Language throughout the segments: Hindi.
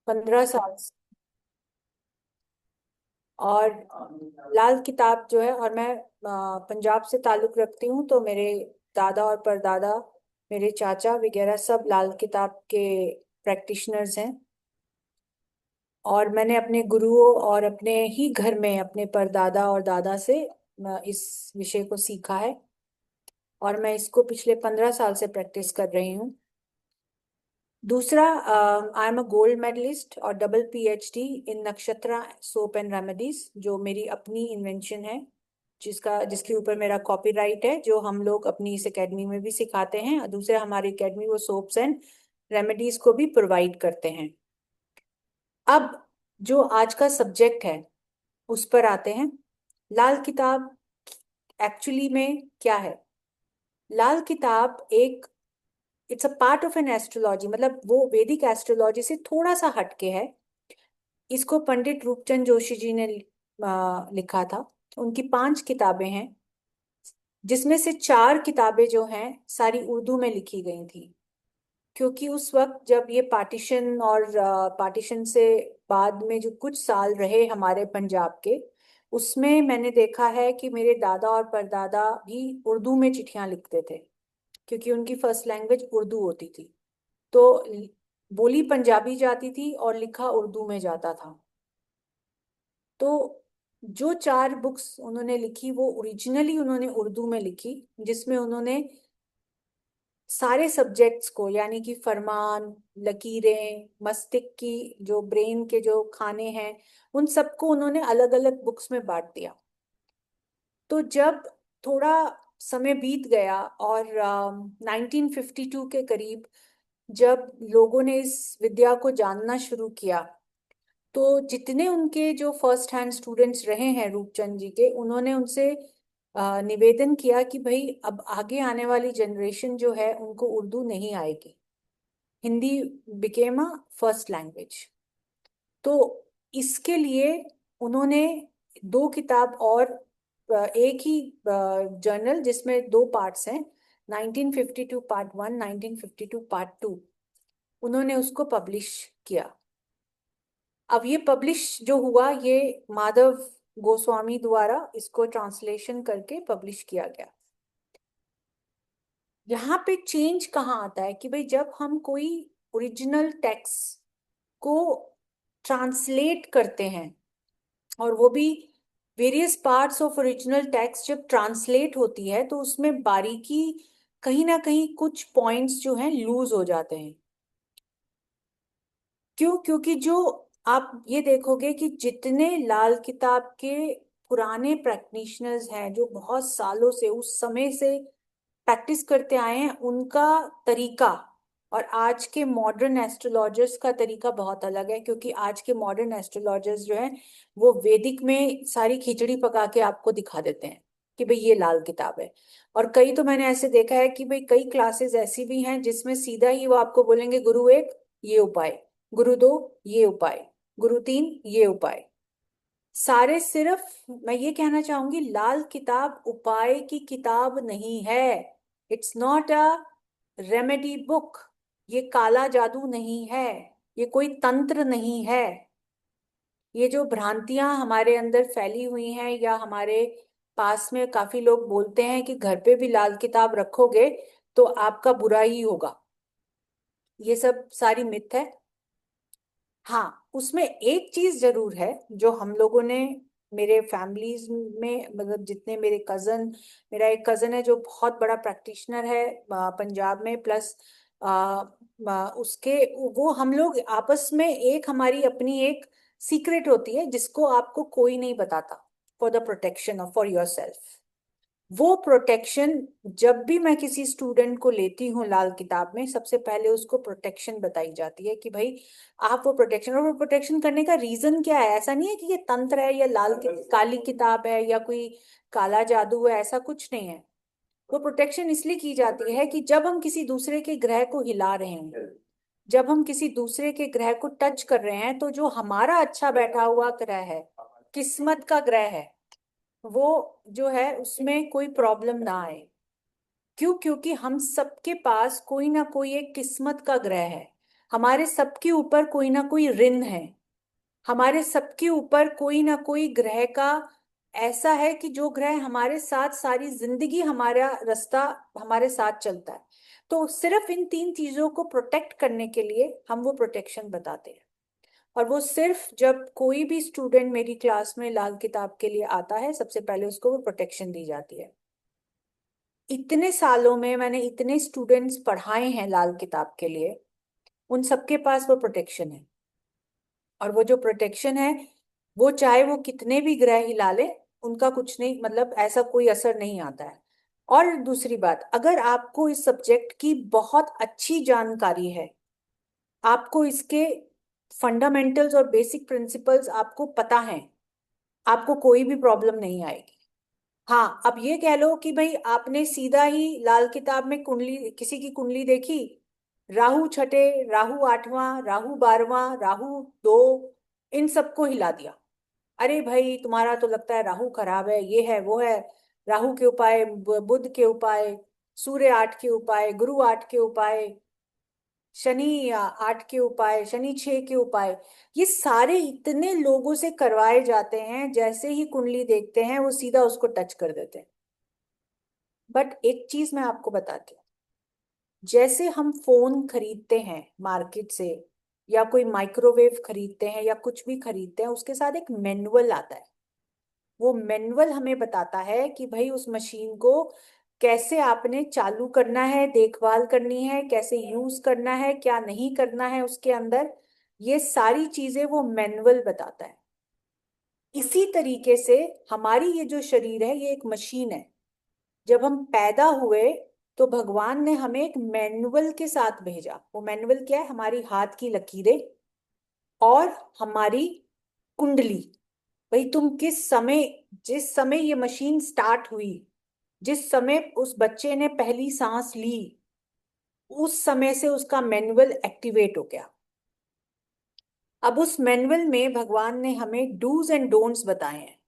15 साल से। और लाल किताब जो है, और मैं पंजाब से ताल्लुक रखती हूँ, तो मेरे दादा और परदादा, मेरे चाचा वगैरह सब लाल किताब के प्रैक्टिशनर्स हैं। और मैंने अपने गुरुओं और अपने ही घर में अपने परदादा और दादा से इस विषय को सीखा है। और मैं इसको पिछले 15 साल से प्रैक्टिस कर रही हूँ। दूसरा, I am a gold medalist और double PhD in Nakshatra soap and remedies, जो मेरी अपनी इन्वेंशन है, जिसके ऊपर मेरा कॉपीराइट है, जो हम लोग अपनी इस एकेडमी में भी सिखाते हैं। और दूसरा, हमारी एकेडमी वो सोप्स एंड रेमेडीज को भी प्रोवाइड करते हैं। अब जो आज का सब्जेक्ट है उस पर आते हैं। लाल किताब एक्चुअली में क्या है? लाल किताब एक, it's a part of an astrology, मतलब वो वैदिक एस्ट्रोलॉजी से थोड़ा सा हटके है। इसको पंडित रूपचंद जोशी जी ने लिखा था। उनकी 5 किताबें हैं, जिसमें से 4 किताबें जो हैं सारी उर्दू में लिखी गई थी। क्योंकि उस वक्त जब ये पार्टीशन और पार्टीशन से बाद में जो कुछ साल रहे हमारे पंजाब के, उसमें मैंने देखा है कि मेरे दादा और परदादा भी उर्दू में चिट्ठियां लिखते थे, क्योंकि उनकी फर्स्ट लैंग्वेज उर्दू होती थी। तो बोली पंजाबी जाती थी और लिखा उर्दू में जाता था। तो जो 4 बुक्स उन्होंने लिखी वो ओरिजिनली उन्होंने उर्दू में लिखी, जिसमें उन्होंने सारे सब्जेक्ट्स को, यानी कि फरमान, लकीरें, मस्तिष्क की जो ब्रेन के जो खाने हैं, उन सबको उन्होंने अलग अलग बुक्स में बांट दिया। तो जब थोड़ा समय बीत गया और 1952 के करीब जब लोगों ने इस विद्या को जानना शुरू किया, तो जितने उनके जो फर्स्ट हैंड स्टूडेंट्स रहे हैं रूपचंद जी के, उन्होंने उनसे निवेदन किया कि भाई अब आगे आने वाली जनरेशन जो है उनको उर्दू नहीं आएगी, Hindi became a first language. तो इसके लिए उन्होंने 2 किताब और एक ही जर्नल जिसमें 2 पार्ट्स हैं, 1952 पार्ट 1, 1952 पार्ट 2, उन्होंने उसको पब्लिश किया। अब ये पब्लिश जो हुआ, ये माधव गोस्वामी द्वारा इसको ट्रांसलेशन करके पब्लिश किया गया। यहाँ पे चेंज कहाँ आता है कि भाई जब हम कोई ओरिजिनल टेक्स्ट को ट्रांसलेट करते हैं, और वो भी various parts of original text जब ट्रांसलेट होती है, तो उसमें बारीकी, कहीं ना कहीं कुछ पॉइंट्स जो हैं लूज हो जाते हैं। क्यों? क्योंकि जो आप ये देखोगे कि जितने लाल किताब के पुराने प्रैक्टिशनर्स हैं, जो बहुत सालों से उस समय से प्रैक्टिस करते आए हैं, उनका तरीका और आज के मॉडर्न एस्ट्रोलॉजर्स का तरीका बहुत अलग है। क्योंकि आज के मॉडर्न एस्ट्रोलॉजर्स जो हैं, वो वैदिक में सारी खिचड़ी पका के आपको दिखा देते हैं कि भाई ये लाल किताब है। और कई तो मैंने ऐसे देखा है कि भाई कई क्लासेस ऐसी भी हैं जिसमें सीधा ही वो आपको बोलेंगे, गुरु एक ये उपाय, गुरु दो ये उपाय, गुरु तीन ये उपाय। सारे सिर्फ, मैं ये कहना चाहूंगी, लाल किताब उपाय की किताब नहीं है। It's not a remedy book. ये काला जादू नहीं है, ये कोई तंत्र नहीं है। ये जो भ्रांतियां हमारे अंदर फैली हुई हैं, या हमारे पास में काफी लोग बोलते हैं कि घर पे भी लाल किताब रखोगे तो आपका बुरा ही होगा, ये सब सारी मिथ है। हाँ, उसमें एक चीज जरूर है जो हम लोगों ने, मेरे फैमिलीज में, मतलब जितने मेरे कजन, मेरा एक कजन है जो बहुत बड़ा प्रैक्टिशनर है पंजाब में, प्लस उसके, वो हम लोग आपस में, एक हमारी अपनी एक सीक्रेट होती है जिसको आपको कोई नहीं बताता, for the protection of for your self. वो प्रोटेक्शन, जब भी मैं किसी स्टूडेंट को लेती हूँ लाल किताब में, सबसे पहले उसको प्रोटेक्शन बताई जाती है कि भाई आप वो प्रोटेक्शन, और वो प्रोटेक्शन करने का रीजन क्या है। ऐसा नहीं है कि ये तंत्र है या काली किताब है या कोई काला जादू है, ऐसा कुछ नहीं है। वो प्रोटेक्शन इसलिए की जाती है कि जब हम किसी दूसरे के ग्रह को हिला रहे हैं, जब हम किसी दूसरे के ग्रह को टच कर रहे हैं, तो जो हमारा अच्छा बैठा हुआ ग्रह है, किस्मत का ग्रह है, वो जो है उसमें कोई प्रॉब्लम ना आए। क्यों? क्योंकि हम सबके पास कोई ना कोई एक किस्मत का ग्रह है। हमारे सबके ऊपर कोई ना कोई ऋण है। हमारे सबके ऊपर कोई ना कोई ग्रह का ऐसा है कि जो ग्रह हमारे साथ सारी जिंदगी हमारा रास्ता हमारे साथ चलता है। तो सिर्फ इन तीन चीजों को प्रोटेक्ट करने के लिए हम वो प्रोटेक्शन बताते हैं। और वो सिर्फ जब कोई भी स्टूडेंट मेरी क्लास में लाल किताब के लिए आता है, सबसे पहले उसको वो प्रोटेक्शन दी जाती है। इतने सालों में मैंने इतने स्टूडेंट्स पढ़ाए हैं लाल किताब के लिए, उन सबके पास वो प्रोटेक्शन है। और वो जो प्रोटेक्शन है, वो चाहे वो कितने भी ग्रह हिला ले, उनका कुछ नहीं, मतलब ऐसा कोई असर नहीं आता है। और दूसरी बात, अगर आपको इस सब्जेक्ट की बहुत अच्छी जानकारी है, आपको इसके फंडामेंटल्स और बेसिक प्रिंसिपल्स आपको पता है, आपको कोई भी प्रॉब्लम नहीं आएगी। हाँ, अब ये कह लो कि भाई आपने सीधा ही लाल किताब में कुंडली, किसी की कुंडली देखी, राहु छठे, राहु आठवां, राहु बारहवां, राहु दो, इन सबको हिला दिया। अरे भाई तुम्हारा तो लगता है राहु खराब है, ये है वो है। राहु के उपाय, बुध के उपाय, सूर्य आठ के उपाय, गुरु आठ के उपाय, शनि आठ के उपाय, शनि छह के उपाय, ये सारे इतने लोगों से करवाए जाते हैं। जैसे ही कुंडली देखते हैं वो सीधा उसको टच कर देते हैं। बट एक चीज मैं आपको बताती हूँ, जैसे हम फोन खरीदते हैं मार्केट से, या कोई माइक्रोवेव खरीदते हैं, या कुछ भी खरीदते हैं, उसके साथ एक मैनुअल आता है। वो मैनुअल हमें बताता है कि भाई उस मशीन को कैसे आपने चालू करना है, देखभाल करनी है, कैसे यूज करना है, क्या नहीं करना है उसके अंदर, ये सारी चीजें वो मैनुअल बताता है। इसी तरीके से हमारी ये जो शरीर है, ये एक मशीन है। जब हम पैदा हुए तो भगवान ने हमें एक मैनुअल के साथ भेजा। वो मैनुअल क्या है? हमारी हाथ की लकीरें और हमारी कुंडली। भाई तुम किस समय, जिस समय ये मशीन स्टार्ट हुई, जिस समय उस बच्चे ने पहली सांस ली, उस समय से उसका मैनुअल एक्टिवेट हो गया। अब उस मैनुअल में भगवान ने हमें डूज एंड डोंट्स बताए हैं।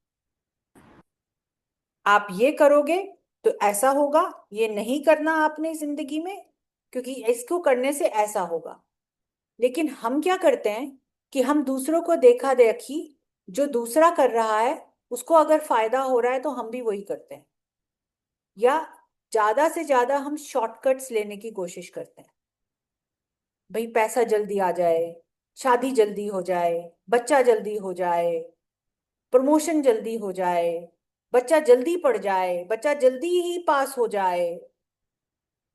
आप ये करोगे तो ऐसा होगा, ये नहीं करना आपने जिंदगी में, क्योंकि इसको करने से ऐसा होगा। लेकिन हम क्या करते हैं कि हम दूसरों को देखा देखी, जो दूसरा कर रहा है उसको अगर फायदा हो रहा है तो हम भी वही करते हैं। या ज्यादा से ज्यादा हम शॉर्टकट्स लेने की कोशिश करते हैं। भाई पैसा जल्दी आ जाए, शादी जल्दी हो जाए, बच्चा जल्दी हो जाए, प्रमोशन जल्दी हो जाए, बच्चा जल्दी पढ़ जाए, बच्चा जल्दी ही पास हो जाए।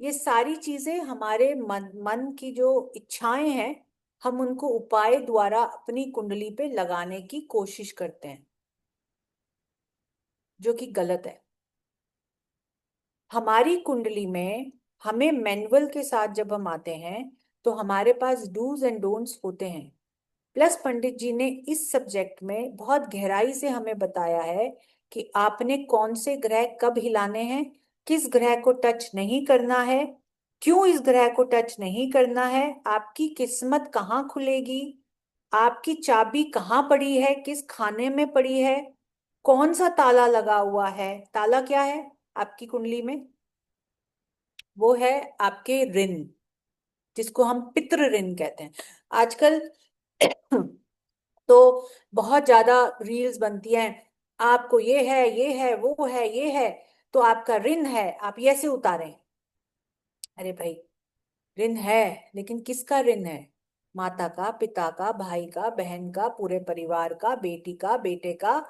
ये सारी चीजें हमारे मन मन की जो इच्छाएं हैं, हम उनको उपाय द्वारा अपनी कुंडली पे लगाने की कोशिश करते हैं, जो कि गलत है। हमारी कुंडली में हमें मैनुअल के साथ जब हम आते हैं तो हमारे पास डूज एंड डोंट्स होते हैं। प्लस पंडित जी ने इस सब्जेक्ट में बहुत गहराई से हमें बताया है कि आपने कौन से ग्रह कब हिलाने हैं, किस ग्रह को टच नहीं करना है, क्यों इस ग्रह को टच नहीं करना है, आपकी किस्मत कहाँ खुलेगी, आपकी चाबी कहाँ पड़ी है, किस खाने में पड़ी है, कौन सा ताला लगा हुआ है। ताला क्या है आपकी कुंडली में? वो है आपके ऋण, जिसको हम पितृ ऋण कहते हैं। आजकल तो बहुत ज्यादा रील्स बनती हैं, आपको ये है, ये है, वो है, ये है, तो आपका ऋण है, आप ये से उतारें। अरे भाई, ऋण है, लेकिन किसका ऋण है? माता का, पिता का, भाई का, बहन का, पूरे परिवार का, बेटी का, बेटे का,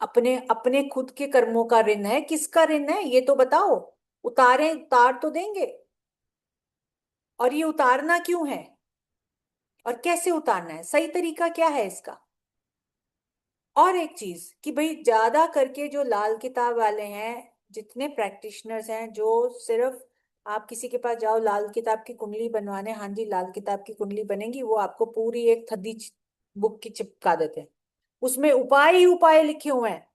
अपने अपने खुद के कर्मों का ऋण है। किसका ऋण है ये तो बताओ। उतारें, उतार तो देंगे। और ये उतारना क्यों है और कैसे उतारना है, सही तरीका क्या है इसका? और एक चीज कि भाई ज्यादा करके जो लाल किताब वाले हैं, जितने प्रैक्टिशनर्स हैं, जो सिर्फ आप किसी के पास जाओ लाल किताब की कुंडली बनवाने, हाँ जी लाल किताब की कुंडली बनेगी, वो आपको पूरी एक थद्दी बुक की चिपका देते हैं। उसमें उपाय ही उपाय लिखे हुए हैं।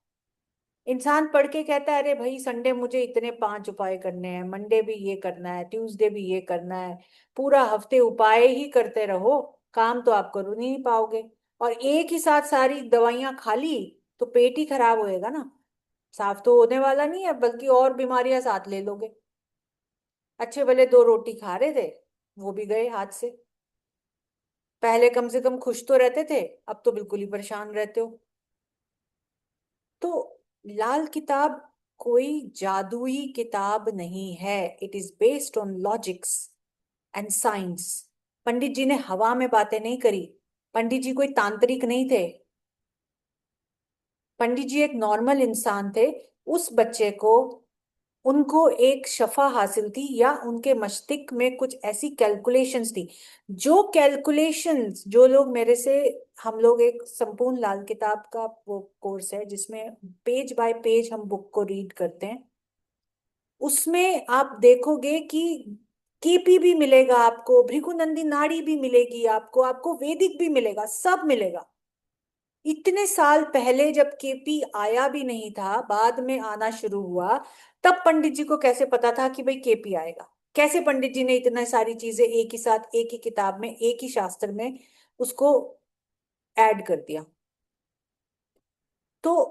इंसान पढ़ के कहता है अरे भाई संडे मुझे इतने 5 उपाय करने हैं, मंडे भी ये करना है, ट्यूसडे भी ये करना है, पूरा हफ्ते उपाय ही करते रहो, काम तो आप करो नहीं पाओगे। और एक ही साथ सारी दवाइयां खा ली तो पेट ही खराब होएगा ना, साफ तो होने वाला नहीं है, बल्कि और बीमारियां साथ ले लोगे। अच्छे भले 2 रोटी खा रहे थे, वो भी गए हाथ से। पहले कम से कम खुश तो रहते थे, अब तो बिल्कुल ही परेशान रहते हो। तो लाल किताब कोई जादुई किताब नहीं है। It is based on logics and science. Pandit ji ने हवा में बातें नहीं करी। पंडित जी कोई तांत्रिक नहीं थे। पंडित जी एक नॉर्मल इंसान थे। उस बच्चे को, उनको एक शफा हासिल थी, या उनके मस्तिष्क में कुछ ऐसी कैलकुलेशंस थी। जो कैलकुलेशंस जो लोग मेरे से, हम लोग एक संपूर्ण लाल किताब का वो कोर्स है जिसमें पेज बाय पेज हम बुक को रीड करते हैं। उसमें आप देखोगे कि केपी भी मिलेगा आपको, भृगुनंदी नाड़ी भी मिलेगी आपको, आपको वैदिक भी मिलेगा, सब मिलेगा। इतने साल पहले जब केपी आया भी नहीं था, बाद में आना शुरू हुआ, तब पंडित जी को कैसे पता था कि भाई केपी आएगा? कैसे पंडित जी ने इतना सारी चीजें एक ही साथ, एक ही किताब में, एक ही शास्त्र में उसको ऐड कर दिया? तो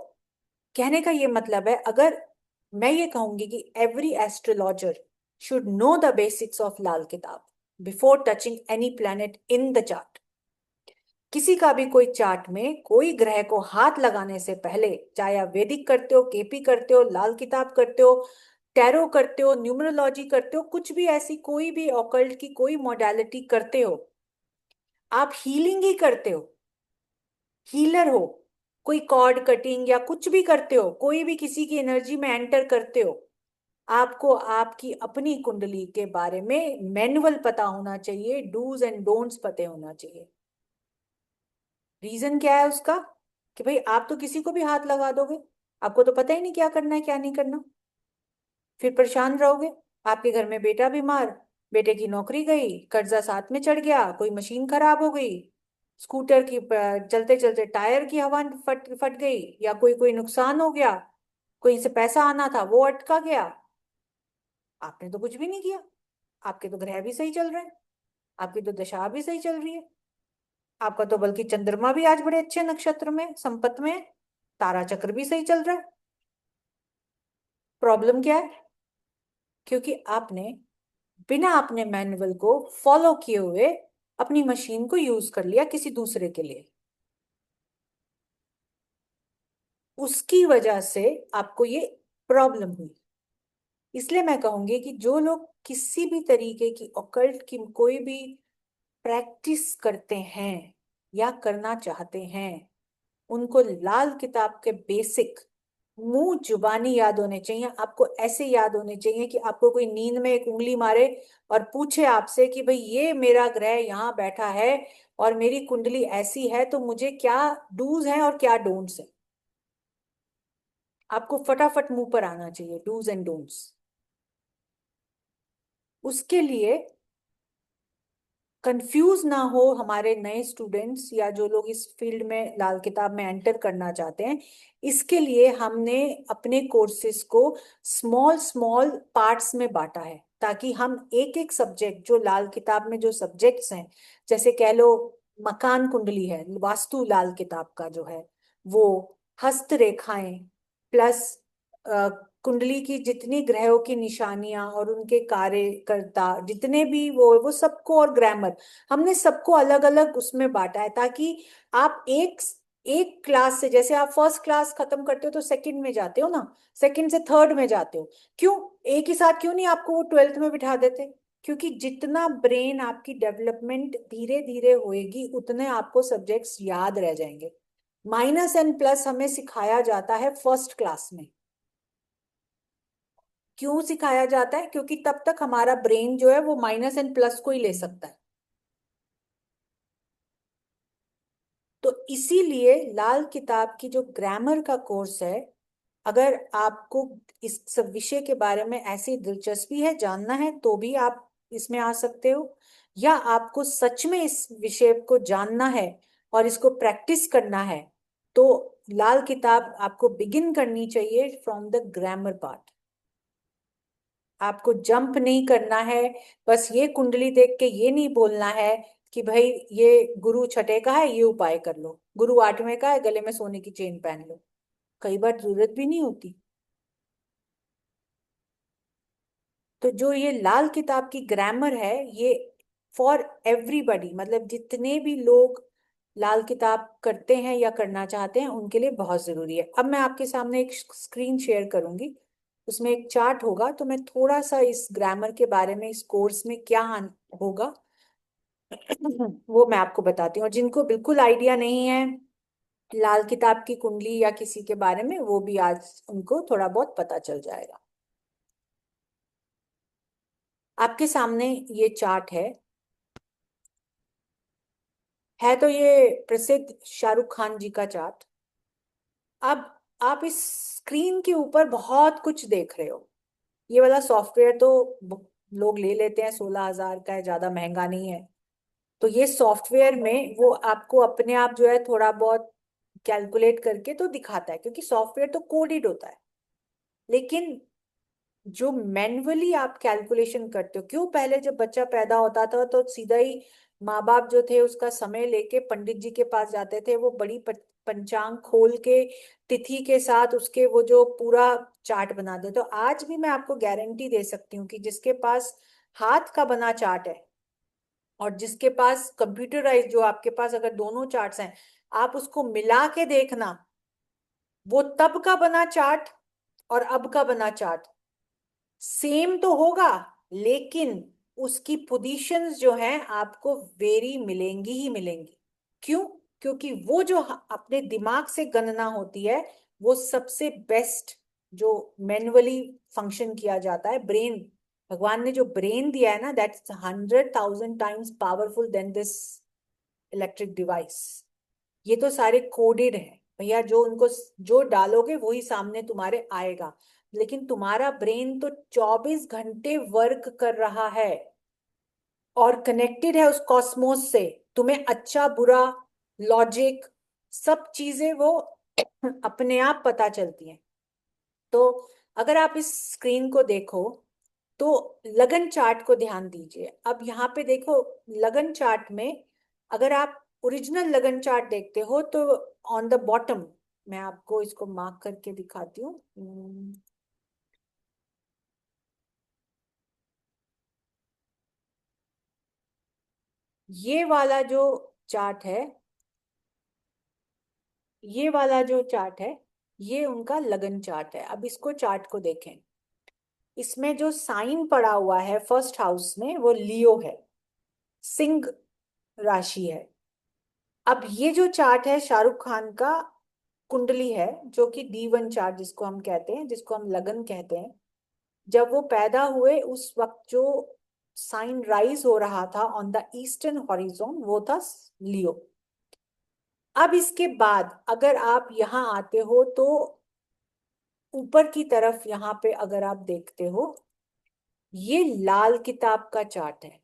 कहने का ये मतलब है, अगर मैं ये कहूंगी कि every astrologer should know the basics of Lal Kitab before touching any planet in the chart. किसी का भी कोई चार्ट में कोई ग्रह को हाथ लगाने से पहले, चाहे आप वैदिक करते हो, केपी करते हो, लाल किताब करते हो, टैरो करते हो, न्यूमरोलॉजी करते हो, कुछ भी ऐसी कोई भी ऑकल्ट की कोई मॉडलिटी करते हो, आप हीलिंग ही करते हो, हीलर हो, कोई कॉर्ड कटिंग या कुछ भी करते हो, कोई भी किसी की एनर्जी में एंटर करते हो, आपको आपकी अपनी कुंडली के बारे में मैनुअल पता होना चाहिए, डूज एंड डोंट्स पते होना चाहिए। रीजन क्या है उसका? कि भाई आप तो किसी को भी हाथ लगा दोगे, आपको तो पता ही नहीं क्या करना है क्या नहीं करना, फिर परेशान रहोगे। आपके घर में बेटा बीमार, बेटे की नौकरी गई, कर्जा साथ में चढ़ गया, कोई मशीन खराब हो गई, स्कूटर की चलते चलते टायर की हवा फट फट गई, या कोई कोई नुकसान हो गया, कोई से पैसा आना था वो अटका गया, आपने तो कुछ भी नहीं किया। आपके तो ग्रह भी सही चल रहे हैं, आपकी तो दशा भी सही चल रही है, आपका तो बल्कि चंद्रमा भी आज बड़े अच्छे नक्षत्र में संपत में है, तारा चक्र भी सही चल रहा है। प्रॉब्लम क्या है? क्योंकि आपने बिना अपने मैनुअल को फॉलो किए हुए अपनी मशीन को यूज कर लिया किसी दूसरे के लिए। उसकी वजह से आपको ये प्रॉब्लम हुई। इसलिए मैं कहूंगी कि जो लोग किसी भी तरीके की ऑकल्ट की कोई भी प्रैक्टिस करते हैं या करना चाहते हैं, उनको लाल किताब के बेसिक मुंह जुबानी याद होने चाहिए। आपको ऐसे याद होने चाहिए कि आपको कोई नींद में एक उंगली मारे और पूछे आपसे कि भाई ये मेरा ग्रह यहाँ बैठा है और मेरी कुंडली ऐसी है, तो मुझे क्या डूज हैं और क्या डोंट्स हैं। आपको फटाफट मुंह पर आना चाहिए डूज एंड डोंट्स। उसके लिए कंफ्यूज ना हो हमारे नए स्टूडेंट्स या जो लोग इस फील्ड में लाल किताब में एंटर करना चाहते हैं, इसके लिए हमने अपने कोर्सेज को स्मॉल स्मॉल पार्ट्स में बांटा है, ताकि हम एक एक सब्जेक्ट, जो लाल किताब में जो सब्जेक्ट्स हैं, जैसे कह लो मकान कुंडली है, वास्तु लाल किताब का जो है वो, हस्त रेखाएं, प्लस कुंडली की जितनी ग्रहों की निशानियां और उनके कार्यकर्ता जितने भी वो सबको, और ग्रामर, हमने सबको अलग अलग उसमें बांटा है, ताकि आप एक एक क्लास से, जैसे आप फर्स्ट क्लास खत्म करते हो तो सेकंड में जाते हो ना, सेकंड से थर्ड में जाते हो, क्यों एक ही साथ क्यों नहीं आपको वो ट्वेल्थ में बिठा देते? क्योंकि जितना ब्रेन आपकी डेवलपमेंट धीरे धीरे होएगी, उतने आपको सब्जेक्ट्स याद रह जाएंगे। माइनस एंड प्लस हमें सिखाया जाता है फर्स्ट क्लास में। क्यों सिखाया जाता है? क्योंकि तब तक हमारा ब्रेन जो है वो माइनस एंड प्लस को ही ले सकता है। तो इसीलिए लाल किताब की जो ग्रामर का कोर्स है, अगर आपको इस सब विषय के बारे में ऐसी दिलचस्पी है, जानना है, तो भी आप इसमें आ सकते हो। या आपको सच में इस विषय को जानना है और इसको प्रैक्टिस करना है, तो लाल किताब आपको बिगिन करनी चाहिए फ्रॉम द ग्रामर पार्ट। आपको जंप नहीं करना है। बस ये कुंडली देख के ये नहीं बोलना है कि भाई ये गुरु छठे का है, ये उपाय कर लो, गुरु आठवें का है, गले में सोने की चेन पहन लो। कई बार जरूरत भी नहीं होती। तो जो ये लाल किताब की ग्रामर है, ये फॉर एवरीबडी, मतलब जितने भी लोग लाल किताब करते हैं या करना चाहते हैं उनके लिए बहुत जरूरी है। अब मैं आपके सामने एक स्क्रीन शेयर करूंगी, उसमें एक चार्ट होगा, तो मैं थोड़ा सा इस ग्रामर के बारे में, इस कोर्स में क्या होगा वो मैं आपको बताती हूँ। और जिनको बिल्कुल आइडिया नहीं है लाल किताब की कुंडली या किसी के बारे में, वो भी आज उनको थोड़ा बहुत पता चल जाएगा। आपके सामने ये चार्ट है तो ये प्रसिद्ध शाहरुख खान जी का चार्ट। अब आप इस स्क्रीन के ऊपर बहुत कुछ देख रहे हो। ये वाला सॉफ्टवेयर तो लोग ले लेते हैं, 16,000 का है, ज्यादा महंगा नहीं है। तो ये सॉफ्टवेयर में वो आपको अपने आप जो है थोड़ा बहुत कैलकुलेट करके तो दिखाता है, क्योंकि सॉफ्टवेयर तो कोडेड होता है। लेकिन जो मैन्युअली आप कैलकुलेशन करते हो, क्यों पहले जब बच्चा पैदा होता था तो सीधा ही माँ बाप जो थे उसका समय लेके पंडित जी के पास जाते थे, वो बड़ी पंचांग खोल के तिथि के साथ उसके वो जो पूरा चार्ट बनाते। तो आज भी मैं आपको गारंटी दे सकती हूँ कि जिसके पास हाथ का बना चार्ट है और जिसके पास कंप्यूटराइज, जो आपके पास अगर दोनों चार्ट्स हैं, आप उसको मिला के देखना, वो तब का बना चार्ट और अब का बना चार्ट सेम तो होगा, लेकिन उसकी पोजीशंस जो हैं आपको वेरी मिलेंगी ही मिलेंगी। क्यों? क्योंकि वो जो अपने दिमाग से गणना होती है, वो सबसे बेस्ट जो मैन्युअली फंक्शन किया जाता है, ब्रेन, भगवान ने जो ब्रेन दिया है ना, that's 100,000 times powerful than this electric device. ये तो सारे कोडेड है भैया, जो उनको जो डालोगे वही सामने तुम्हारे आएगा। लेकिन तुम्हारा ब्रेन तो 24 घंटे वर्क कर रहा है और कनेक्टेड है उस कॉस्मोस से। तुम्हें अच्छा बुरा लॉजिक सब चीजें वो अपने आप पता चलती हैं। तो अगर आप इस स्क्रीन को देखो तो लगन चार्ट को ध्यान दीजिए। अब यहाँ पे देखो, लगन चार्ट में अगर आप ओरिजिनल लगन चार्ट देखते हो तो ऑन द बॉटम, मैं आपको इसको मार्क करके दिखाती हूँ। ये वाला जो चार्ट है, ये वाला जो चार्ट है, ये उनका लगन चार्ट है। अब इसको चार्ट को देखें, इसमें जो साइन पड़ा हुआ है फर्स्ट हाउस में वो लियो है, सिंह राशि है। अब ये जो चार्ट है शाहरुख खान का कुंडली है, जो कि D1 चार्ट जिसको हम कहते हैं, जिसको हम लगन कहते हैं। जब वो पैदा हुए उस वक्त जो साइन राइज हो रहा था ऑन द ईस्टर्न हॉरिजॉन, वो था लियो। अब इसके बाद अगर आप यहाँ आते हो तो ऊपर की तरफ यहाँ पे अगर आप देखते हो, ये लाल किताब का चार्ट है।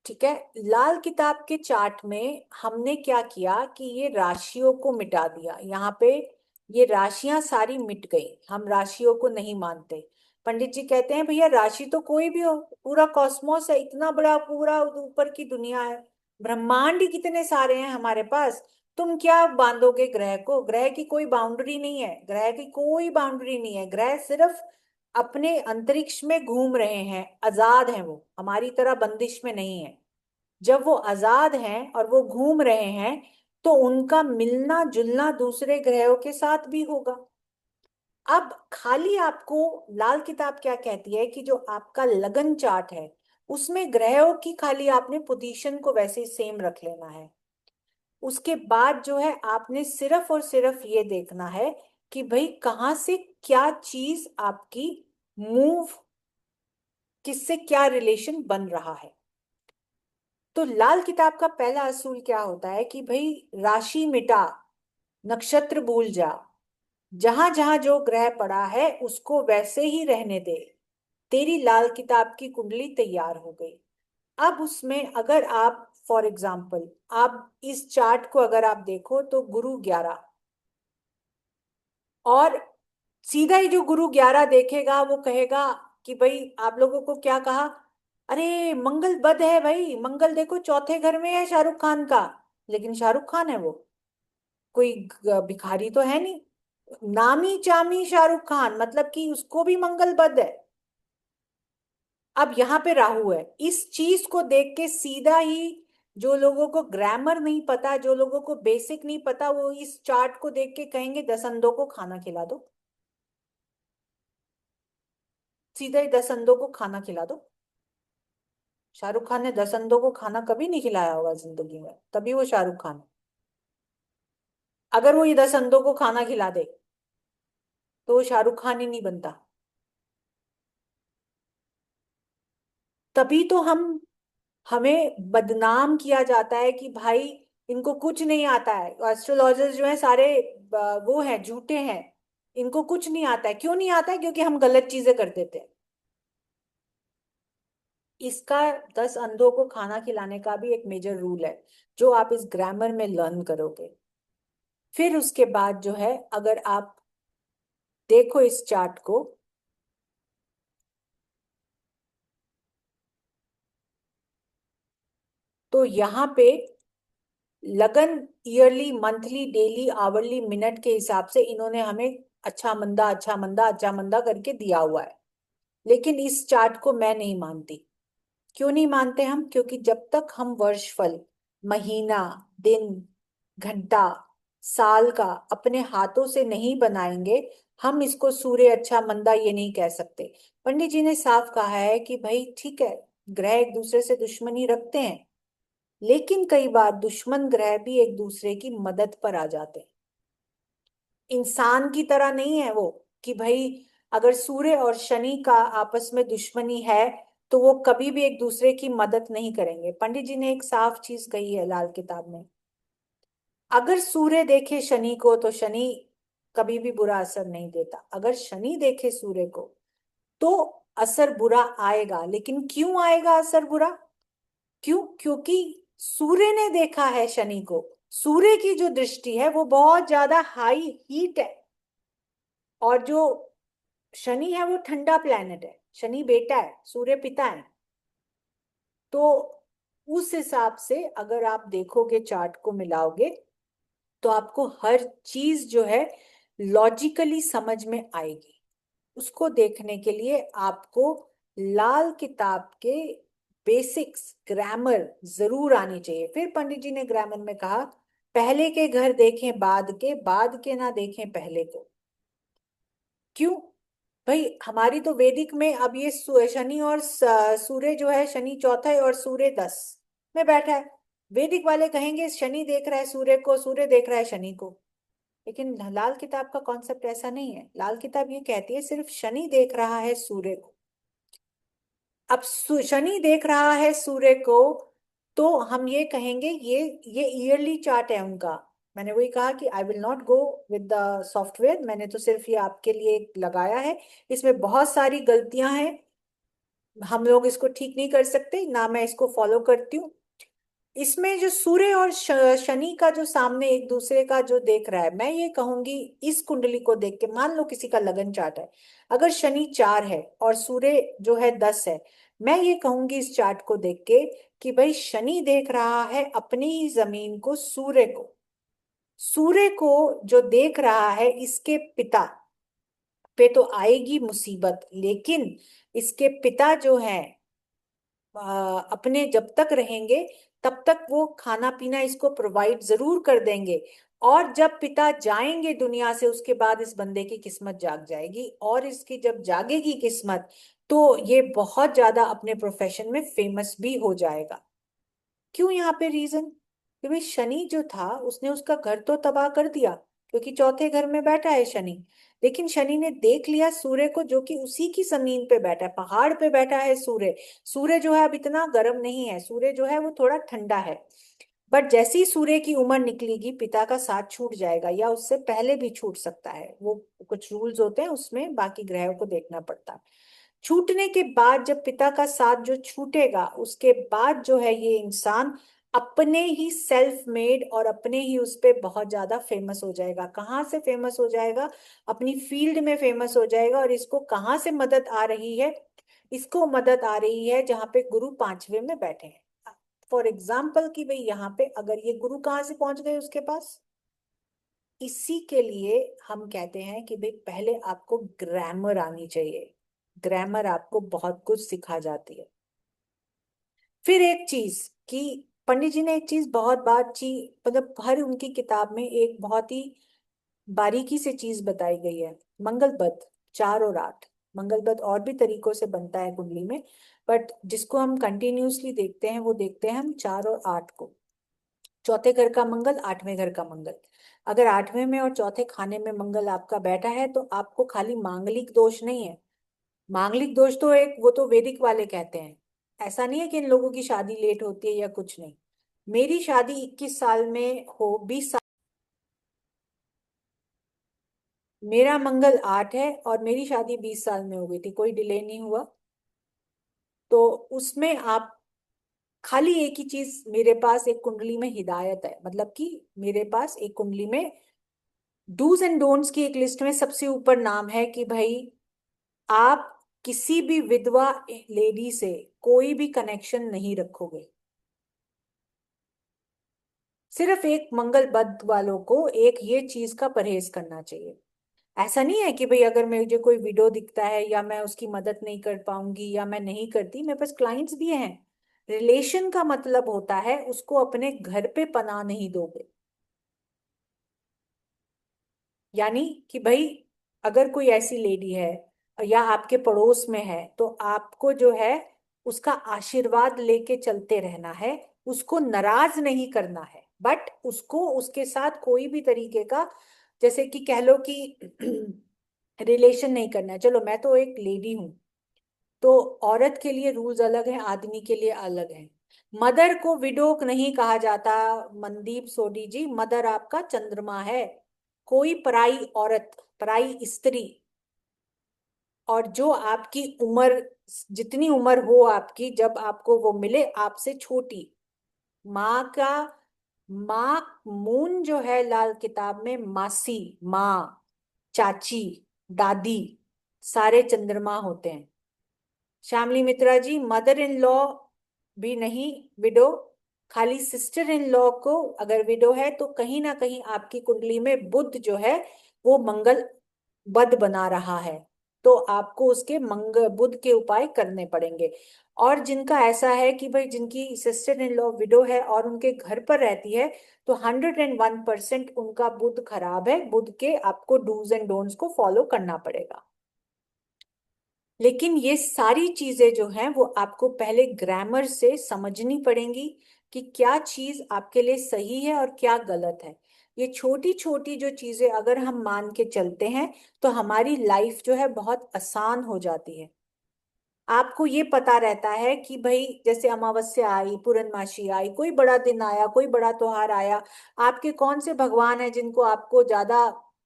ठीक है, लाल किताब के चार्ट में हमने क्या किया कि ये राशियों को मिटा दिया। यहाँ पे ये राशियां सारी मिट गई, हम राशियों को नहीं मानते। पंडित जी कहते हैं भैया राशि तो कोई भी हो, पूरा कॉस्मोस है, इतना बड़ा पूरा ऊपर की दुनिया है, ब्रह्मांड ही कितने सारे हैं हमारे पास। तुम क्या बांधोगे ग्रह को? ग्रह की कोई बाउंड्री नहीं है, ग्रह की कोई बाउंड्री नहीं है। ग्रह सिर्फ अपने अंतरिक्ष में घूम रहे हैं, आजाद हैं, वो हमारी तरह बंदिश में नहीं है। जब वो आजाद हैं और वो घूम रहे हैं तो उनका मिलना जुलना दूसरे ग्रहों के साथ भी होगा। अब खाली आपको लाल किताब क्या कहती है कि जो आपका लगन चार्ट है उसमें ग्रहों की खाली आपने पोजीशन को वैसे सेम रख लेना है। उसके बाद जो है आपने सिर्फ और सिर्फ ये देखना है कि भाई कहाँ से क्या चीज आपकी मूव, किससे क्या रिलेशन बन रहा है। तो लाल किताब का पहला असूल क्या होता है कि भाई राशि मिटा, नक्षत्र भूल जा, जहां जहां जो ग्रह पड़ा है उसको वैसे ही रहने दे, तेरी लाल किताब की कुंडली तैयार हो गई। अब उसमें अगर आप फॉर एग्जाम्पल आप इस चार्ट को अगर आप देखो तो गुरु 11, और सीधा ही जो गुरु 11 देखेगा वो कहेगा कि भाई आप लोगों को क्या कहा, अरे मंगल बद है भाई, मंगल देखो चौथे घर में है शाहरुख खान का। लेकिन शाहरुख खान है वो, कोई भिखारी तो है नहीं। नामी चामी शाहरुख खान, मतलब कि उसको भी मंगल बद है। अब यहाँ पे राहु है, इस चीज को देख के सीधा ही जो लोगों को ग्रामर नहीं पता, जो लोगों को बेसिक नहीं पता, वो इस चार्ट को देख के कहेंगे 10 अंधों को खाना खिला दो। सीधा ही 10 अंधों को खाना खिला दो। शाहरुख खान ने 10 अंधों को खाना कभी नहीं खिलाया होगा जिंदगी में, तभी वो शाहरुख खान है। अगर वो ये 10 अंधों को खाना खिला दे तो वो शाहरुख खान ही नहीं बनता। तभी तो हमें बदनाम किया जाता है कि भाई इनको कुछ नहीं आता है, एस्ट्रोलॉजर्स जो है सारे वो है, झूठे हैं, इनको कुछ नहीं आता है। क्यों नहीं आता है? क्योंकि हम गलत चीजें कर देते हैं। इसका 10 अंधों को खाना खिलाने का भी एक मेजर रूल है, जो आप इस ग्रामर में लर्न करोगे। फिर उसके बाद जो है, अगर आप देखो इस चार्ट को, तो यहाँ पे लगन yearly, monthly, daily, hourly, minute के हिसाब से इन्होंने हमें अच्छा मंदा अच्छा मंदा अच्छा मंदा करके दिया हुआ है। लेकिन इस चार्ट को मैं नहीं मानती। क्यों नहीं मानते हम? क्योंकि जब तक हम वर्षफल, महीना, दिन, घंटा, साल का अपने हाथों से नहीं बनाएंगे, हम इसको सूर्य अच्छा मंदा ये नहीं कह सकते। पंडित जी ने साफ कहा है कि भाई ठीक है, ग्रह एक दूसरे से दुश्मनी रखते हैं, लेकिन कई बार दुश्मन ग्रह भी एक दूसरे की मदद पर आ जाते हैं। इंसान की तरह नहीं है वो, कि भाई अगर सूर्य और शनि का आपस में दुश्मनी है तो वो कभी भी एक दूसरे की मदद नहीं करेंगे। पंडित जी ने एक साफ चीज कही है लाल किताब में, अगर सूर्य देखे शनि को तो शनि कभी भी बुरा असर नहीं देता, अगर शनि देखे सूर्य को तो असर बुरा आएगा। लेकिन क्यों आएगा असर बुरा? क्यों? क्योंकि सूर्य ने देखा है शनि को, सूर्य की जो दृष्टि है वो बहुत ज्यादा हाई हीट है, और जो शनि है वो ठंडा प्लेनेट है। शनि बेटा है, सूर्य पिता है। तो उस हिसाब से अगर आप देखोगे, चार्ट को मिलाओगे, तो आपको हर चीज जो है लॉजिकली समझ में आएगी। उसको देखने के लिए आपको लाल किताब के बेसिक्स, ग्रामर जरूर आनी चाहिए। फिर पंडित जी ने ग्रामर में कहा, पहले के घर देखें बाद के, बाद के ना देखें पहले को। क्यों? भाई हमारी तो वैदिक में अब ये शनि और सूर्य जो है, शनि चौथा है और सूर्य 10 में बैठा है। वैदिक वाले कहेंगे शनि देख रहा है सूर्य को, सूर्य देख रहा है शनि को। लेकिन लाल किताब का कॉन्सेप्ट ऐसा नहीं है। लाल किताब ये कहती है सिर्फ शनि देख रहा है सूर्य को। अब शनि देख रहा है सूर्य को, तो हम ये कहेंगे ये ईयरली चार्ट है उनका। मैंने वही कहा कि आई will not go with the software, मैंने तो सिर्फ ये आपके लिए लगाया है। इसमें बहुत सारी गलतियां हैं, हम लोग इसको ठीक नहीं कर सकते ना, मैं इसको फॉलो करती हूँ। इसमें जो सूर्य और शनि का जो सामने एक दूसरे का जो देख रहा है, मैं ये कहूंगी इस कुंडली को देख के, मान लो किसी का लगन चार्ट है, अगर शनि 4 है और सूर्य जो है 10 है, मैं ये कहूंगी इस चार्ट को देख के कि भाई शनि देख रहा है अपनी ही जमीन को, सूर्य को। सूर्य को जो देख रहा है, इसके पिता पे तो आएगी मुसीबत, लेकिन इसके पिता जो है अपने जब तक रहेंगे तब तक वो खाना पीना इसको प्रोवाइड जरूर कर देंगे। और जब पिता जाएंगे दुनिया से, उसके बाद इस बंदे की किस्मत जाग जाएगी, और इसकी जब जागेगी किस्मत तो ये बहुत ज्यादा अपने प्रोफेशन में फेमस भी हो जाएगा। क्यों? यहाँ पे रीजन कि भाई शनि जो था उसने उसका घर तो तबाह कर दिया, क्योंकि चौथे घर में बैठा है शनि। लेकिन शनि ने देख लिया सूर्य को, जो कि उसी की जमीन पे बैठा है, पहाड़ पे बैठा है सूर्य। सूर्य जो है अब इतना गर्म नहीं है, सूर्य जो है वो थोड़ा ठंडा है। बट जैसे ही सूर्य की उम्र निकलेगी, पिता का साथ छूट जाएगा, या उससे पहले भी छूट सकता है। वो कुछ रूल्स होते हैं उसमें, बाकी ग्रहों को देखना पड़ता है। छूटने के बाद जब पिता का साथ जो छूटेगा, उसके बाद जो है ये इंसान अपने ही सेल्फ मेड और अपने ही उस पे बहुत ज्यादा फेमस हो जाएगा। कहाँ से फेमस हो जाएगा? अपनी फील्ड में फेमस हो जाएगा। और इसको कहाँ से मदद आ रही है? इसको मदद आ रही है जहाँ पे गुरु 5वें में बैठे हैं। फॉर एग्जाम्पल कि भाई यहाँ पे अगर ये गुरु कहाँ से पहुंच गए उसके पास, इसी के लिए हम कहते हैं कि भाई पहले आपको ग्रामर आनी चाहिए। ग्रामर आपको बहुत कुछ सिखा जाती है। फिर एक चीज कि पंडित जी ने एक चीज बहुत बात ची, मतलब हर उनकी किताब में एक बहुत ही बारीकी से चीज बताई गई है। मंगलबद्ध 4 और 8, मंगलबद्ध और भी तरीकों से बनता है कुंडली में, बट जिसको हम कंटिन्यूअसली देखते हैं वो देखते हैं हम 4 और 8 को। चौथे घर का मंगल, 8वें घर का मंगल। अगर 8वें में और चौथे खाने में मंगल आपका बैठा है तो आपको खाली मांगलिक दोष नहीं है। मांगलिक दोष तो एक, वो तो वैदिक वाले कहते हैं। ऐसा नहीं है कि इन लोगों की शादी लेट होती है या कुछ नहीं। मेरी शादी 21 साल में हो, 20 साल, मेरा मंगल 8 है और मेरी शादी 20 साल में हो गई थी, कोई डिले नहीं हुआ। तो उसमें आप खाली एक ही चीज, मेरे पास एक कुंडली में हिदायत है, मतलब कि मेरे पास एक कुंडली में डूज एंड डोंट्स की एक लिस्ट में सबसे ऊपर नाम है कि भाई आप किसी भी विधवा लेडी से कोई भी कनेक्शन नहीं रखोगे। सिर्फ एक मंगलबद्ध वालों को एक ये चीज का परहेज करना चाहिए। ऐसा नहीं है कि भाई अगर मुझे कोई वीडियो दिखता है या मैं उसकी मदद नहीं कर पाऊंगी या मैं नहीं करती, मेरे पास क्लाइंट्स भी हैं। रिलेशन का मतलब होता है उसको अपने घर पे पनाह नहीं दोगे। यानी कि भाई अगर कोई ऐसी लेडी है या आपके पड़ोस में है तो आपको जो है उसका आशीर्वाद लेके चलते रहना है। उसको नाराज नहीं करना है, बट उसको उसके साथ कोई भी तरीके का, जैसे कि कह लो कि रिलेशन नहीं करना है। चलो मैं तो एक लेडी हूं, तो औरत के लिए रूल्स अलग हैं, आदमी के लिए अलग हैं। मदर को विडो नहीं कहा जाता। मनदीप सोडी जी, मदर आपका चंद्रमा है। कोई पराई औरत, पराई स्त्री, और जो आपकी उम्र, जितनी उम्र हो आपकी जब आपको वो मिले, आपसे छोटी, माँ का, माँ मून जो है लाल किताब में, मासी, माँ, चाची, दादी, सारे चंद्रमा होते हैं। श्यामली मित्रा जी, मदर इन लॉ भी नहीं विडो, खाली सिस्टर इन लॉ को अगर विडो है तो कहीं ना कहीं आपकी कुंडली में बुध जो है वो मंगल बद बना रहा है। तो आपको उसके बुध के उपाय करने पड़ेंगे। और जिनका ऐसा है कि भाई जिनकी सिस्टर इन लॉ विडो है और उनके घर पर रहती है, तो 101% उनका बुध खराब है। बुध के आपको डूज एंड डोंट्स को फॉलो करना पड़ेगा। लेकिन ये सारी चीजें जो हैं वो आपको पहले ग्रामर से समझनी पड़ेंगी कि क्या चीज आपके लिए सही है और क्या गलत है। ये छोटी छोटी जो चीजें अगर हम मान के चलते हैं तो हमारी लाइफ जो है बहुत आसान हो जाती है। आपको ये पता रहता है कि भाई जैसे अमावस्या आई, पूर्णमासी आई, कोई बड़ा दिन आया, कोई बड़ा त्योहार आया, आपके कौन से भगवान हैं जिनको आपको ज्यादा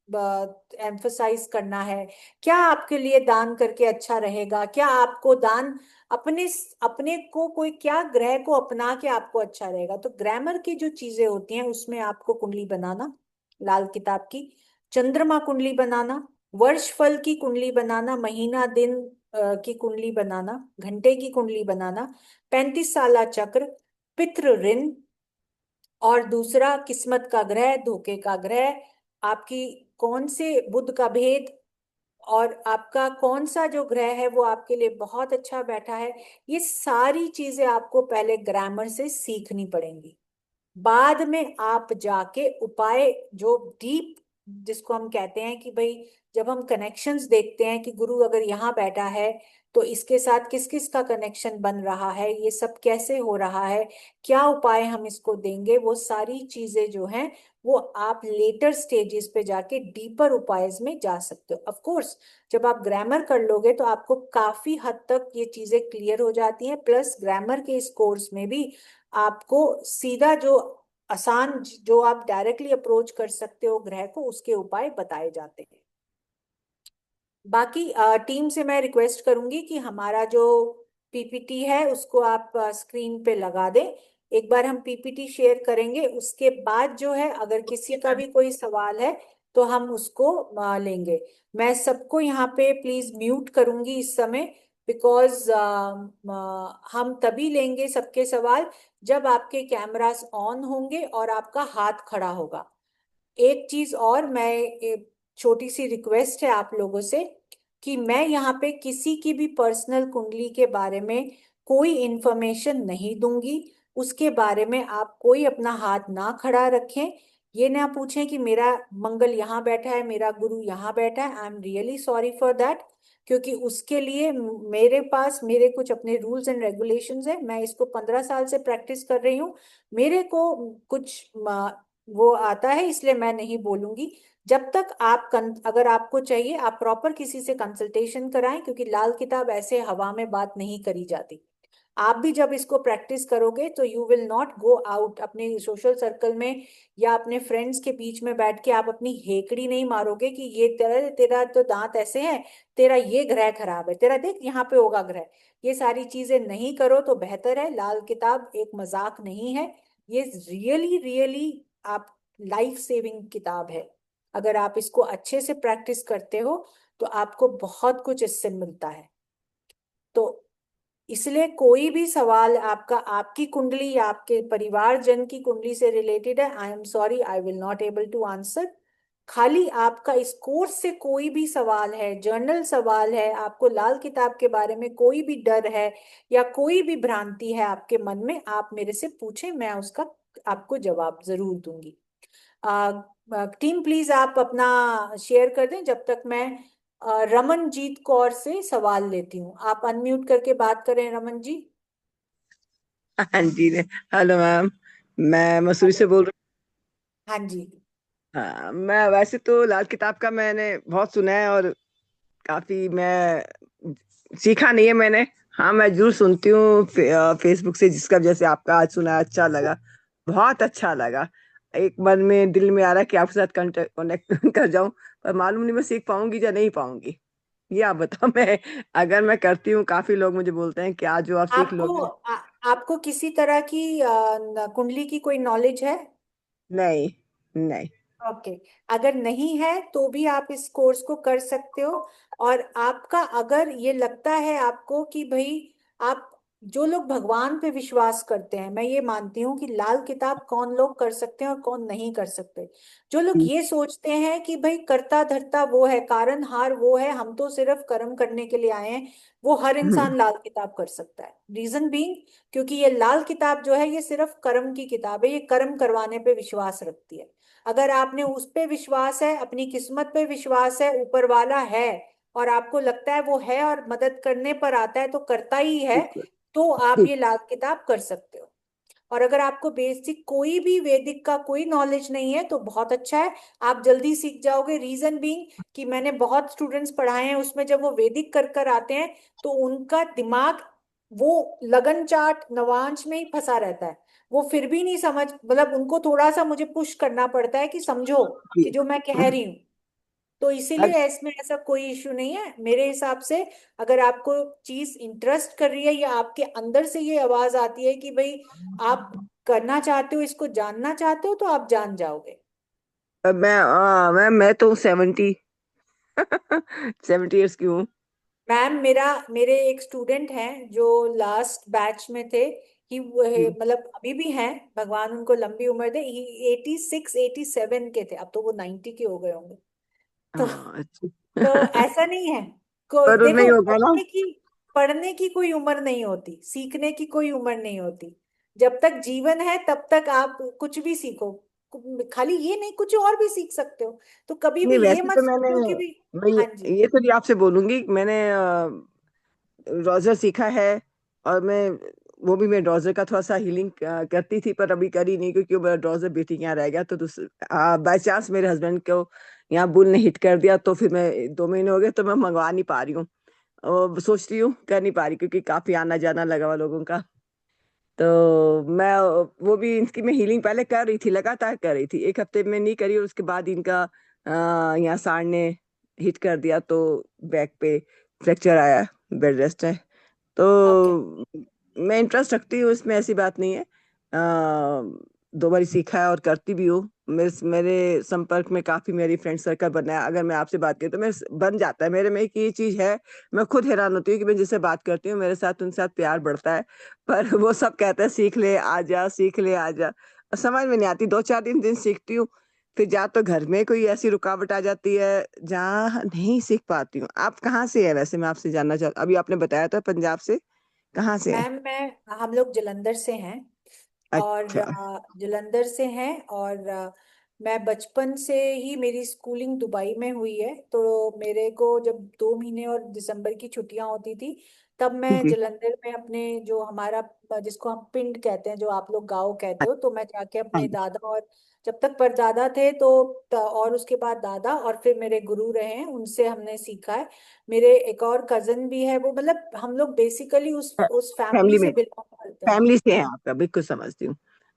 एम्फसाइज करना है, क्या आपके लिए दान करके अच्छा रहेगा, क्या आपको दान अपने अपने को कोई क्या ग्रह को अपना के आपको अच्छा रहेगा। तो ग्रामर की जो चीजें होती हैं उसमें आपको कुंडली बनाना, लाल किताब की चंद्रमा कुंडली बनाना, वर्ष फल की कुंडली बनाना, महीना दिन की कुंडली बनाना, घंटे की कुंडली बनाना, 35 साला चक्र, पितृ ऋण, और दूसरा किस्मत का ग्रह, धोखे का ग्रह, आपकी कौन से बुध का भेद, और आपका कौन सा जो ग्रह है वो आपके लिए बहुत अच्छा बैठा है। ये सारी चीजें आपको पहले ग्रामर से सीखनी पड़ेंगी। बाद में आप जाके उपाय जो डीप, जिसको हम कहते हैं कि भाई जब हम कनेक्शंस देखते हैं कि गुरु अगर यहाँ बैठा है तो इसके साथ किस किस का कनेक्शन बन रहा है, ये सब कैसे हो रहा है, क्या उपाय हम इसको देंगे, वो सारी चीजें जो हैं वो आप लेटर स्टेजेस पे जाके डीपर उपायज में जा सकते हो। ऑफ कोर्स जब आप ग्रामर कर लोगे तो आपको काफी हद तक ये चीजें क्लियर हो जाती हैं। प्लस ग्रामर के इस कोर्स में भी आपको सीधा जो आसान, जो आप डायरेक्टली अप्रोच कर सकते हो ग्रह को, उसके उपाय बताए जाते हैं। बाकी टीम से मैं रिक्वेस्ट करूंगी कि हमारा जो पीपीटी है उसको आप स्क्रीन पे लगा दें। एक बार हम पीपीटी शेयर करेंगे, उसके बाद जो है अगर किसी का भी कोई सवाल है तो हम उसको लेंगे। मैं सबको यहाँ पे प्लीज म्यूट करूंगी इस समय, बिकॉज हम तभी लेंगे सबके सवाल जब आपके कैमरास ऑन होंगे और आपका हाथ खड़ा होगा। एक चीज और, मैं छोटी सी रिक्वेस्ट है आप लोगों से, कि मैं यहाँ पे किसी की भी पर्सनल कुंडली के बारे में कोई इंफॉर्मेशन नहीं दूंगी। उसके बारे में आप कोई अपना हाथ ना खड़ा रखें। ये ना पूछें कि मेरा मंगल यहाँ बैठा है, मेरा गुरु यहाँ बैठा है। I am really sorry for that, क्योंकि उसके लिए मेरे पास मेरे कुछ अपने रूल्स एंड रेगुलेशंस है। मैं इसको 15 साल से प्रैक्टिस कर रही हूँ। मेरे को कुछ वो आता है, इसलिए मैं नहीं बोलूंगी। जब तक आप अगर आपको चाहिए आप प्रॉपर किसी से कंसल्टेशन कराएं, क्योंकि लाल किताब ऐसे हवा में बात नहीं करी जाती। आप भी जब इसको प्रैक्टिस करोगे तो you will not go out अपने सोशल सर्कल में या अपने फ्रेंड्स के बीच में बैठ के आप अपनी हेकड़ी नहीं मारोगे कि ये तेरा तेरा तो दांत ऐसे है, तेरा ये ग्रह खराब है, तेरा देख यहाँ पे होगा ग्रह। ये सारी चीजें नहीं करो तो बेहतर है। लाल किताब एक मजाक नहीं है, ये रियली रियली आप लाइफ सेविंग किताब है। अगर आप इसको अच्छे से प्रैक्टिस करते हो तो आपको बहुत कुछ इससे मिलता है। तो इसलिए कोई भी सवाल आपका आपकी कुंडली या आपके परिवारजन की कुंडली से रिलेटेड है, I am sorry, I will not able to answer. खाली आपका इस कोर्स से कोई भी सवाल है, जर्नल सवाल है, आपको लाल किताब के बारे में कोई भी डर है या कोई भी भ्रांति है आपके मन में, आप मेरे से पूछें, मैं उसका आपको जवाब जरूर दूंगी। टीम प्लीज आप अपना शेयर कर दें जब तक मैं रमनजीत कौर से सवाल लेती हूँ। आप अनम्यूट करके बात करें रमन जी। हाँ जी। हेलो मैम, मैं मसूरी हेलो। से बोल रहा हाँ जी। हूँ। हाँ, मैं वैसे तो लाल किताब का मैंने बहुत सुना है और काफी मैं सीखा नहीं है मैंने। हाँ, मैं जरूर सुनती हूँ फेसबुक से, जिसका जैसे आपका आज सुना अच्छा लगा, बहुत अच्छा लगा। एक मन में दिल में आ रहा है कि आपके साथ कनेक्ट कर जाऊं, पर मालूम नहीं मैं सीख पाऊंगी या नहीं पाऊंगी। ये आप बताओ। मैं अगर मैं करती हूँ, काफी लोग मुझे बोलते हैं कि आज जो आप सीख आपको लोगे। आपको किसी तरह की कुंडली की कोई नॉलेज है? नहीं, नहीं। ओके। अगर नहीं है तो भी आप इस कोर्स को कर सकते हो। और आपका अगर ये लगता है आपको कि भाई आप, जो लोग भगवान पे विश्वास करते हैं, मैं ये मानती हूँ कि लाल किताब कौन लोग कर सकते हैं और कौन नहीं कर सकते। जो लोग ये सोचते हैं कि भाई करता धरता वो है, कारण हार वो है, हम तो सिर्फ कर्म करने के लिए आए हैं, वो हर हम्म। इंसान लाल किताब कर सकता है। रीजन बीइंग, क्योंकि ये लाल किताब जो है ये सिर्फ कर्म की किताब है, ये कर्म करवाने पे विश्वास रखती है। अगर आपने उस पे विश्वास है, अपनी किस्मत पे विश्वास है, ऊपर वाला है और आपको लगता है वो है और मदद करने पर आता है तो करता ही है, बिल्कुल। तो आप ठीक। ये लाल किताब कर सकते हो। और अगर आपको बेसिक कोई भी वैदिक का कोई नॉलेज नहीं है तो बहुत अच्छा है, आप जल्दी सीख जाओगे। रीजन बीइंग कि मैंने बहुत स्टूडेंट्स पढ़ाए हैं, उसमें जब वो वैदिक कर कर आते हैं तो उनका दिमाग वो लगन चाट नवांश में ही फंसा रहता है। वो फिर भी नहीं समझ, मतलब उनको थोड़ा सा मुझे पुश करना पड़ता है कि समझो कि ठीक। जो मैं कह रही हूँ। तो अग- इसीलिए इसमें ऐसा कोई इशू नहीं है मेरे हिसाब से। अगर आपको चीज इंटरेस्ट कर रही है या आपके अंदर से ये आवाज आती है कि भाई आप करना चाहते हो, इसको जानना चाहते हो, तो आप जान जाओगे। अब मैं तो 70 ईयर्स की हूँ। मैम मेरे एक स्टूडेंट हैं जो लास्ट बैच में थे, ही हम्म। मतलब अभी भी हैं, भगवान उनको लंबी उम्र दे, ही 86 87 के थे, अब तो वो 90 के हो गए होंगे। तो हाँ, अच्छी। तो ऐसा नहीं है, कोई पर नहीं देखो, होगा ना। पढ़ने की कोई उम्र नहीं होती, सीखने की कोई उम्र नहीं होती। जब तक जीवन है तब तक आप कुछ भी सीखो। खाली ये नहीं, कुछ और भी सीख सकते हो। तो कभी भी नहीं, ये वैसे मत तो मैंने सोचो कि भी। मैं हाँ जी। ये तो भी आपसे बोलूंगी। मैंने रोजर सीखा है, और वो भी मैं डॉजर का थोड़ा सा हीलिंग करती थी, पर अभी करी नहीं क्योंकि वो डॉजर बेटी के यहाँ रह गया। तो बाय चांस मेरे हस्बैंड को यहाँ बुल ने हिट कर दिया, तो फिर मैं 2 महीने हो गए तो मैं मंगवा नहीं पा रही हूँ। और सोच रही हूँ, कर नहीं पा रही क्योंकि काफी आना जाना लगा हुआ लोगों का। तो मैं वो भी इनकी मैं हीलिंग पहले कर रही थी, लगातार कर रही थी। एक हफ्ते में नहीं करी और उसके बाद इनका यहाँ सांड ने हिट कर दिया, तो बैक पे फ्रैक्चर आया, बेड रेस्ट है। ओके। तो मैं इंटरेस्ट रखती हूँ इसमें, ऐसी बात नहीं है। 2 बार सीखा है और करती भी हूँ। मेरे संपर्क में काफी मेरी फ्रेंड सर्कल बना है। अगर मैं आपसे बात करूँ तो मैं बन जाता है मेरे में एक ये चीज है। मैं खुद हैरान होती हूँ कि मैं जिससे बात करती हूँ मेरे साथ उनके साथ प्यार बढ़ता है। पर वो सब कहते हैं सीख ले आजा, सीख ले आजा। समझ में नहीं आती, 2 4 दिन सीखती हूँ, फिर या तो घर में कोई ऐसी रुकावट आ जाती है जहाँ नहीं सीख पाती हूँ। आप कहाँ से है वैसे, मैं आपसे जानना चाहता, अभी आपने बताया था पंजाब से, कहाँ से है? मैम मैं हम लोग जलंधर से हैं। और अच्छा। जलंधर से हैं। और मैं बचपन से ही, मेरी स्कूलिंग दुबई में हुई है, तो मेरे को जब 2 महीने और दिसंबर की छुट्टियां होती थी, तब मैं जी। जलंधर में अपने, जो हमारा, जिसको हम पिंड कहते हैं, जो आप लोग गांव कहते हो, तो मैं जाके हाँ। अपने दादा और, जब तक परदादा थे तो और उसके बाद दादा और फिर मेरे गुरु रहे हैं, उनसे हमने सीखा है। मेरे एक और कजन भी है, वो मतलब हम लोग बेसिकली उस फैमिली फैमिली में, से बिलोंग करते हैं। फैमिली से है आपका, बिल्कुल समझती हूँ।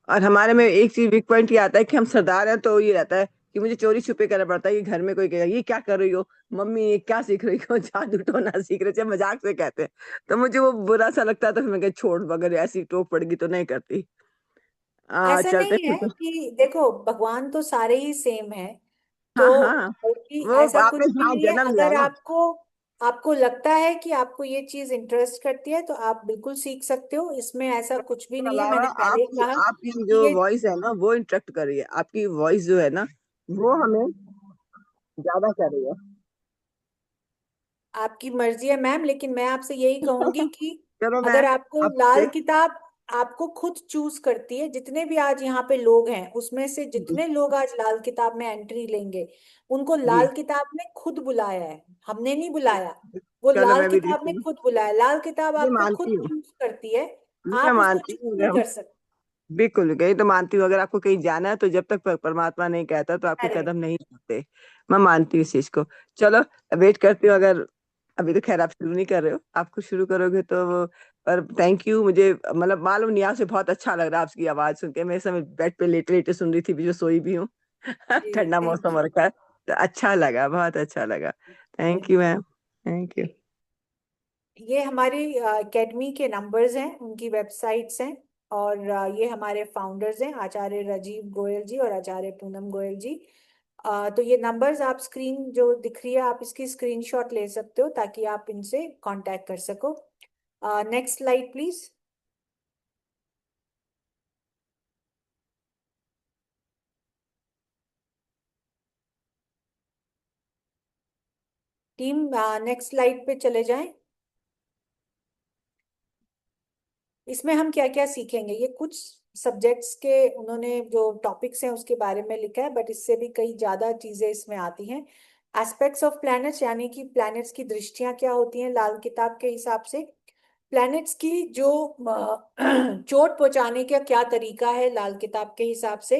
और हमारे में एक चीज, बिग पॉइंट ये आता है कि हम सरदार हैं, तो ये रहता है कि मुझे चोरी छुपे करना पड़ता है कि घर में कोई कहेगा ये क्या कर रही हो मम्मी, ये क्या सीख रही हो, जादू टोना सीख रहे, चाहे मजाक से कहते हैं। तो मुझे वो बुरा सा लगता है, तो फिर मैं कहा छोड़, अगर ऐसी टोक पड़ेगी तो नहीं करती। ऐसा चलते नहीं है फिरते। कि देखो, भगवान तो सारे ही सेम है। हाँ तो हाँ। बल्कि वो ऐसा कुछ आपने भी जहाँ नहीं है। जन्म लिया है अगर ना। आपको आपको लगता है कि आपको ये चीज इंटरेस्ट करती है, तो आप बिल्कुल सीख सकते हो, इसमें ऐसा कुछ भी इसके नहीं है। अलावा मैंने पहले ही आपकी कहा आपकी कि जो ये वॉइस है ना वो इंटरेक्ट कर रही है, आपकी वॉइस जो है ना वो हमें ज्यादा कर रही है। आपकी मर्जी है मैम, लेकिन मैं आपसे यही कहूंगी कि चलो मैं अगर आपको आपसे। लाल किताब, आपको खुद चूज करती है, जितने भी आज यहाँ पे लोग हैं उसमें से जी। जितने लोग आज लाल किताब में एंट्री लेंगे, उनको जी। लाल किताब ने खुद बुलाया है, हमने नहीं बुलाया। वो चलो लाल मैं भी किताब देखती ने हूँ। खुद बुलाया, लाल किताब ये आपको खुद मानती हूँ। चूज करती है। मैं आप उसको मानती चूज हूँ नहीं हम, कर सकते। बिल्कुल कहीं तो मानती हूँ, अगर आपको कहीं जाना है तो जब तक परमात्मा नहीं कहता तो आपके अरे, कदम नहीं बढ़ते। मैं मानती हूँ इस चीज को। चलो वेट करती हूँ, अगर अभी तो खैर आप शुरू नहीं कर रहे हो, आप कुछ शुरू करोगे तो पर थैंक यू, मुझे मतलब मालूम नहीं, आपसे बहुत अच्छा लग रहा है, आपकी आवाज सुन के। मैं इस समय बेड पे लेटे लेटे सुन रही थी, भी जो सोई भी हूँ। जी ठंडा थैंक मौसम हो रखा है, तो अच्छा लगा, बहुत अच्छा लगा। Thank you you. Ma'am. Thank you. ये हमारी एकेडमी के नंबर्स हैं, उनकी वेबसाइट्स हैं। और ये हमारे फाउंडर्स हैं, आचार्य राजीव गोयल जी और आचार्य पूनम गोयल जी। तो ये नंबर्स, आप स्क्रीन जो दिख रही है, आप इसकी स्क्रीनशॉट ले सकते हो ताकि आप इनसे कांटेक्ट कर सको। Next slide please. Team, next slide पे चले जाएं। इसमें हम क्या क्या सीखेंगे, ये कुछ सब्जेक्ट्स के उन्होंने जो टॉपिक्स हैं उसके बारे में लिखा है, बट इससे भी कई ज्यादा चीजें इसमें आती हैं। एस्पेक्ट्स ऑफ प्लैनेट्स, यानी कि प्लैनेट्स की दृष्टियां क्या होती हैं लाल किताब के हिसाब से। प्लैनेट्स की जो चोट पहुंचाने का क्या तरीका है लाल किताब के हिसाब से।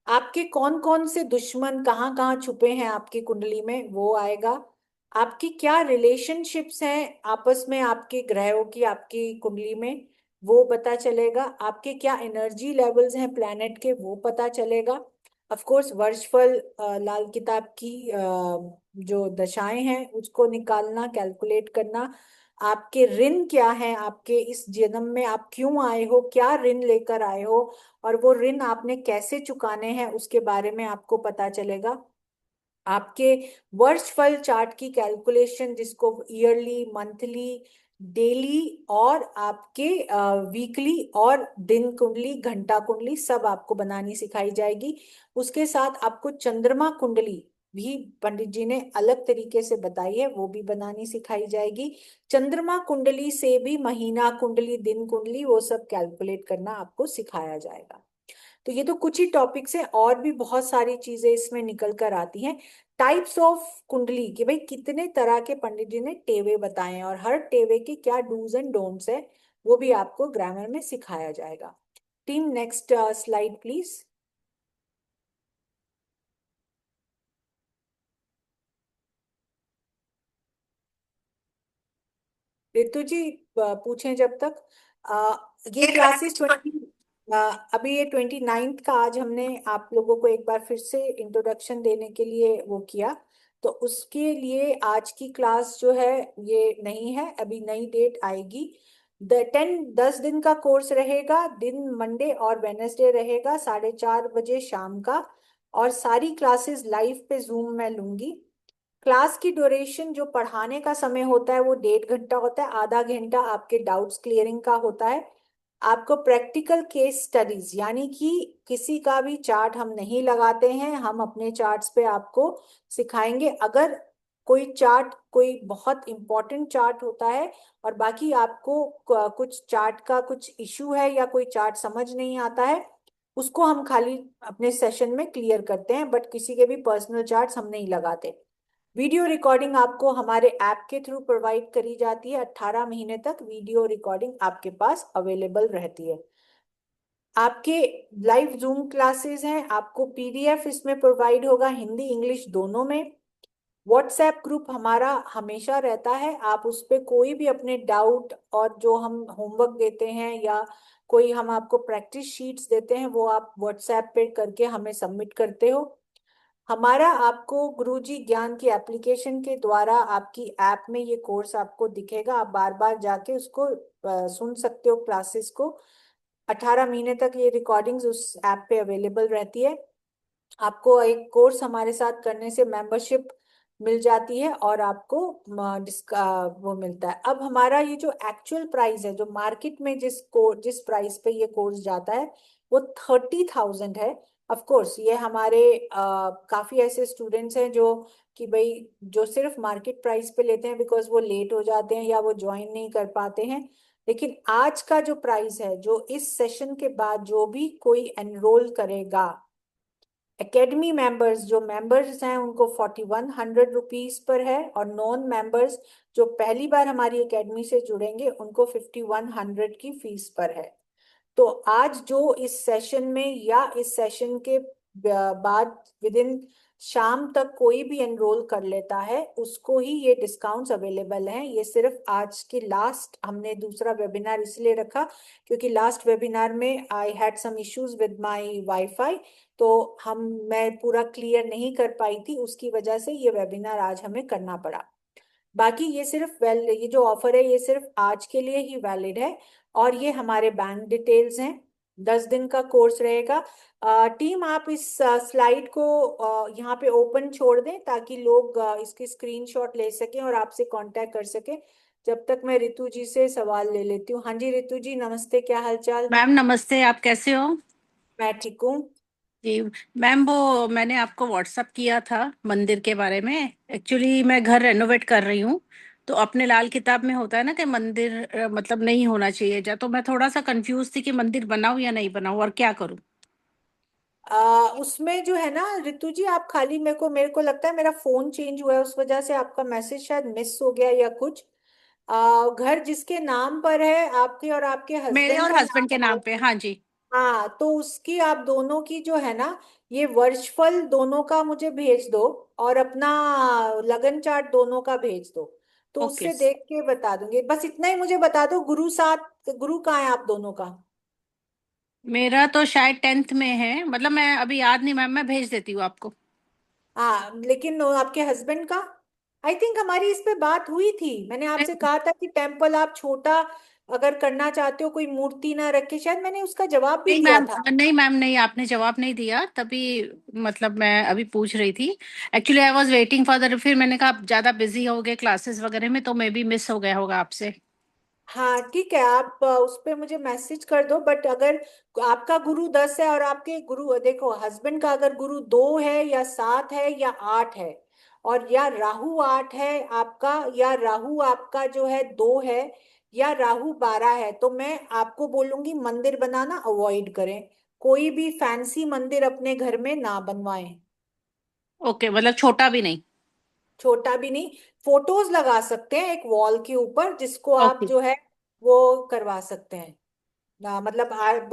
आपके कौन कौन से दुश्मन कहाँ कहाँ छुपे हैं आपकी कुंडली में, वो आएगा। आपकी क्या रिलेशनशिप्स हैं आपस में, आपके ग्रहों की आपकी कुंडली में, वो पता चलेगा। आपके क्या एनर्जी लेवल्स हैं प्लैनेट के, वो पता चलेगा। ऑफ कोर्स वर्षफल, लाल किताब की जो दशाएं हैं उसको निकालना, कैलकुलेट करना। आपके ऋण क्या है, आपके इस जन्म में आप क्यों आए हो, क्या ऋण लेकर आए हो, और वो ऋण आपने कैसे चुकाने हैं उसके बारे में आपको पता चलेगा। आपके वर्षफल चार्ट की कैलकुलेशन, जिसको ईयरली, मंथली, डेली और आपके वीकली और दिन कुंडली, घंटा कुंडली, सब आपको बनानी सिखाई जाएगी। उसके साथ आपको चंद्रमा कुंडली भी पंडित जी ने अलग तरीके से बताई है, वो भी बनानी सिखाई जाएगी। चंद्रमा कुंडली से भी महीना कुंडली, दिन कुंडली, वो सब कैलकुलेट करना आपको सिखाया जाएगा। तो ये तो कुछ ही टॉपिक्स हैं, और भी बहुत सारी चीजें इसमें निकल कर आती हैं। टाइप्स ऑफ कुंडली, कि भाई कितने तरह के, पंडित जी ने टेवे बताए हैं और हर टेवे के क्या डूज एंड डोंट्स है, वो भी आपको ग्रामर में सिखाया जाएगा। Team, next slide please. Ritu ji, पूछें जब तक। ये क्लासेस 20, अभी ये 29 का आज हमने आप लोगों को एक बार फिर से इंट्रोडक्शन देने के लिए वो किया। तो उसके लिए आज की क्लास जो है ये नहीं है, अभी नई डेट आएगी। 10 दिन का कोर्स रहेगा, दिन मंडे और वेनेसडे रहेगा, 4:30 बजे शाम का। और सारी क्लासेस लाइव पे जूम में लूंगी। क्लास की ड्यूरेशन, जो पढ़ाने का समय होता है वो 1.5 घंटा होता है, आधा घंटा आपके डाउट्स क्लियरिंग का होता है। आपको प्रैक्टिकल केस स्टडीज, यानी कि किसी का भी चार्ट हम नहीं लगाते हैं, हम अपने चार्ट्स पे आपको सिखाएंगे। अगर कोई चार्ट, कोई बहुत इंपॉर्टेंट चार्ट होता है और बाकी आपको कुछ चार्ट का कुछ इशू है या कोई चार्ट समझ नहीं आता है, उसको हम खाली अपने सेशन में क्लियर करते हैं, बट किसी के भी पर्सनल चार्ट्स हम नहीं लगाते। वीडियो रिकॉर्डिंग आपको हमारे ऐप के थ्रू प्रोवाइड करी जाती है। 18 महीने तक वीडियो रिकॉर्डिंग आपके पास अवेलेबल रहती है। आपके लाइव जूम क्लासेस हैं, आपको पीडीएफ इसमें प्रोवाइड होगा, हिंदी इंग्लिश दोनों में। व्हाट्सएप ग्रुप हमारा हमेशा रहता है, आप उस पे कोई भी अपने डाउट और जो हम होमवर्क देते हैं या कोई हम आपको प्रैक्टिस शीट्स देते हैं वो आप व्हाट्सएप पे करके हमें सबमिट करते हो। हमारा आपको गुरुजी ज्ञान की एप्लीकेशन के द्वारा आपकी ऐप में ये कोर्स आपको दिखेगा, आप बार बार जाके उसको सुन सकते हो क्लासेस को। 18 महीने तक ये रिकॉर्डिंग्स उस ऐप पे अवेलेबल रहती है। आपको एक कोर्स हमारे साथ करने से मेंबरशिप मिल जाती है और आपको जिसका वो मिलता है। अब हमारा ये जो एक्चुअल प्राइस है, जो मार्केट में जिस प्राइस पे ये कोर्स जाता है वो 30,000 है। ऑफ कोर्स ये हमारे काफी ऐसे स्टूडेंट्स हैं जो कि भाई जो सिर्फ मार्केट प्राइस पे लेते हैं बिकॉज वो लेट हो जाते हैं या वो ज्वाइन नहीं कर पाते हैं। लेकिन आज का जो प्राइस है, जो इस सेशन के बाद जो भी कोई एनरोल करेगा, एकेडमी मेंबर्स जो मेंबर्स हैं उनको 4100 रुपीज पर है, और नॉन मेंबर्स जो पहली बार हमारी एकेडमी से जुड़ेंगे उनको 5100 की फीस पर है। तो आज जो इस सेशन में या इस सेशन के बाद विद इन शाम तक कोई भी एनरोल कर लेता है उसको ही ये डिस्काउंट्स अवेलेबल हैं। ये सिर्फ आज की लास्ट, हमने दूसरा वेबिनार इसलिए रखा क्योंकि लास्ट वेबिनार में I had some issues with my WiFi, तो हम मैं पूरा क्लियर नहीं कर पाई थी, उसकी वजह से ये वेबिनार आज हमें करना पड़ा। बाकी ये सिर्फ ये जो ऑफर है ये सिर्फ आज के लिए ही वैलिड है। और ये हमारे बैंक डिटेल्स हैं। 10 दिन का कोर्स रहेगा। टीम आप इस स्लाइड को यहाँ पे ओपन छोड़ दें ताकि लोग इसकी स्क्रीनशॉट ले सकें और आपसे कांटेक्ट कर सकें। जब तक मैं रितु जी से सवाल ले लेती हूँ। हाँ जी रितु जी, नमस्ते, क्या हालचाल? मैम नमस्ते, आप कैसे हो? मैं ठीक हूँ। जी मैम, वो मैंने आपको व्हाट्सअप किया था मंदिर के बारे में। एक्चुअली मैं घर रेनोवेट कर रही हूँ, तो अपने लाल किताब में होता है ना कि मंदिर मतलब नहीं होना चाहिए जा, तो मैं थोड़ा सा कंफ्यूज थी कि मंदिर बनाऊं या नहीं बनाऊं और क्या करूं। उसमें जो है ना रितु जी, आप खाली मेरे को लगता है मेरा फोन चेंज हुआ है उस वजह से आपका मैसेज शायद मिस हो गया या कुछ। घर जिसके नाम पर है, आपके और आपके मेरे हस्बैंड और का हस्बैंड के नाम नाम पे, होगा। हाँ जी। हाँ, तो उसकी आप दोनों की जो है ना, ये वर्षफल दोनों का मुझे भेज दो और अपना लगन चार्ट दोनों का भेज दो, तो ओके। उससे देख के बता दूंगी। बस इतना ही मुझे बता दो, गुरु कहाँ है आप दोनों का? मेरा तो शायद 10th में है, मतलब मैं अभी याद नहीं मैम, मैं भेज देती हूँ आपको। हाँ, लेकिन आपके हस्बैंड का, आई थिंक हमारी इस पे बात हुई थी। मैंने आपसे नहीं कहा था कि टेम्पल आप छोटा अगर करना चाहते हो, कोई मूर्ति ना रखे, शायद मैंने उसका जवाब भी नहीं दिया मैम, था। नहीं मैम, नहीं आपने जवाब नहीं दिया तभी। मतलब मैं अभी पूछ रही थी। Actually I was waiting for the, फिर मैंने कहा आप ज़्यादा बिजी हो गए क्लासेस वगैरह में, तो मे बी मिस हो गया होगा आपसे। हाँ ठीक है, आप उस पे मुझे मैसेज कर दो। बट अगर आपका गुरु 10 है और आपके गुरु, देखो हस्बैंड का अगर गुरु 2 है या 7 है या 8 है, और या राहु 8 है आपका, या राहु आपका जो है 2 है, या राहु 12 है, तो मैं आपको बोलूंगी मंदिर बनाना अवॉइड करें। कोई भी फैंसी मंदिर अपने घर में ना बनवाएं। ओके, मतलब छोटा भी नहीं। छोटा भी नहीं। फोटोज लगा सकते हैं एक वॉल के ऊपर जिसको आप ओके। जो है वो करवा सकते हैं ना, मतलब आप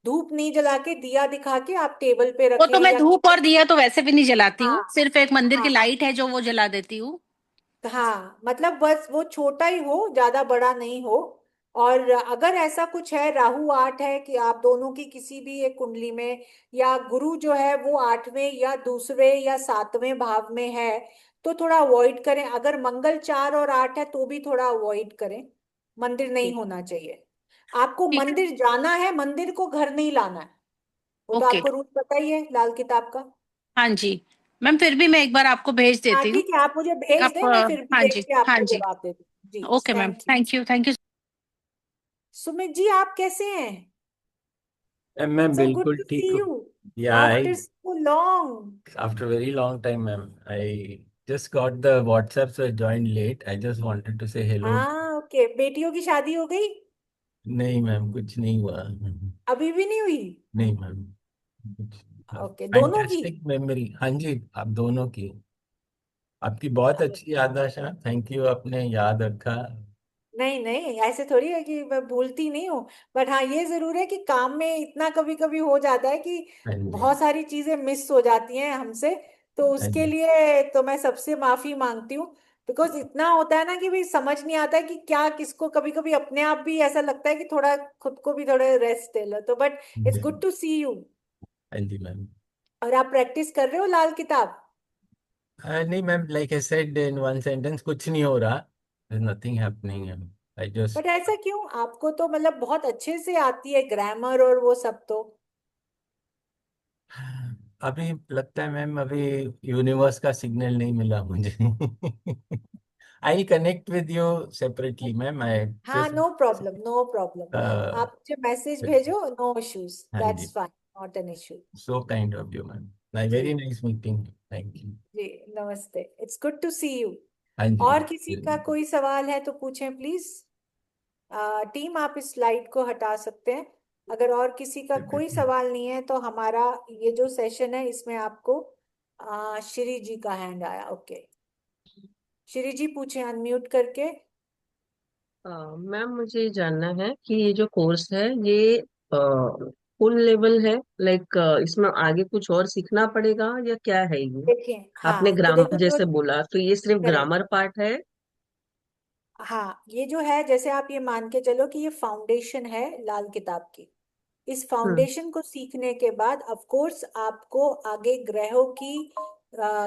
धूप नहीं जला के दिया दिखा के आप टेबल पे वो रखें तो मैं या धूप और दिया तो वैसे भी नहीं जलाती हाँ हूँ, सिर्फ एक मंदिर की हाँ लाइट है जो वो जला देती हूँ। हाँ, मतलब बस वो छोटा ही हो, ज्यादा बड़ा नहीं हो। और अगर ऐसा कुछ है, राहु 8 है कि आप दोनों की किसी भी एक कुंडली में, या गुरु जो है वो 8वें या दूसरे या 7वें भाव में है, तो थोड़ा अवॉइड करें। अगर मंगल 4 और 8 है तो भी थोड़ा अवॉइड करें। मंदिर नहीं होना चाहिए। आपको ठीक है। मंदिर जाना है, मंदिर को घर नहीं लाना है। वो तो ओके। आपको रूल पता ही है लाल किताब का। हाँ जी। मैम फिर भी मैं एक बार आपको भेज हाँ देती हूँ। ठीक है, आप मुझे भेज आप दें, मैं फिर भी हाँ देख जी, के हाँ आपको जी। जवाब दे दूँ जी। Okay ma'am, thank you. Thank you, thank you. Sumit ji, आप कैसे हैं? मैम सो गुड बिल्कुल टू ठीक सी हूँ। यू या I after so long. After very long time ma'am I just got the WhatsApp, so I joined late. I just wanted to say hello. हाँ, ओके। बेटियों की शादी हो गई? नहीं मैम, कुछ नहीं हुआ। अभी भी नहीं हुई? नहीं मैम, ओके, दोनों की? Fantastic memory. हाँ जी, आप दोनों की। आपकी बहुत अच्छी याददाश्त है, थैंक यू, आपने याद रखा। नहीं नहीं, ऐसे थोड़ी है कि मैं भूलती नहीं हूँ। बट हाँ, ये जरूर है कि काम में इतना कभी कभी हो जाता है कि हाँ जी। बहुत सारी चीजें मिस हो जाती हैं हमसे। तो हाँ उसके जी। लिए तो मैं सबसे माफी मांगती हूँ। बिकॉज इतना होता है ना कि भाई समझ नहीं आता है कि क्या किसको, कभी कभी अपने आप भी ऐसा लगता है कि थोड़ा खुद को भी थोड़ा रेस्ट दे लो। तो but it's good to see you. हाँ जी मैम। और आप प्रैक्टिस कर रहे हो लाल किताब? नहीं ma'am, like I said in one sentence, कुछ नहीं हो रहा। Nothing happening. I but just ऐसा क्यों? आपको तो मतलब बहुत अच्छे से आती है ग्रामर और वो सब तो। अभी लगता है मैम, अभी यूनिवर्स का सिग्नल नहीं मिला मुझे। I connect with you separately ma'am, I हाँ, just no problem, no problem. आप मुझे मैसेज भेजो, नो इश्यूज, हाँ जी। That's fine, not an issue. So kind of you ma'am. जी। Very nice meeting. Thank you. जी, नमस्ते, it's good to see you. हाँ जी। और किसी का कोई सवाल है तो पूछें प्लीज। टीम, आप इस स्लाइड को हटा सकते हैं। अगर और किसी का कोई सवाल नहीं है तो हमारा ये जो सेशन है इसमें आपको श्री जी का हैंड आया। ओके, श्री जी पूछें अनम्यूट करके। मैम मुझे जानना है कि ये जो कोर्स है ये फुल लेवल है, लाइक इसमें आगे कुछ और सीखना पड़ेगा या क्या है ये? देखिए, आपने हाँ, तो ग्रामर देखो जो, जैसे बोला, तो ये सिर्फ करेक्ट, ग्रामर पार्ट है? हाँ, ये जो है, जैसे आप ये मान के चलो कि ये फाउंडेशन है लाल किताब की। इस हम्म। फाउंडेशन को सीखने के बाद ऑफ कोर्स आपको आगे ग्रहों की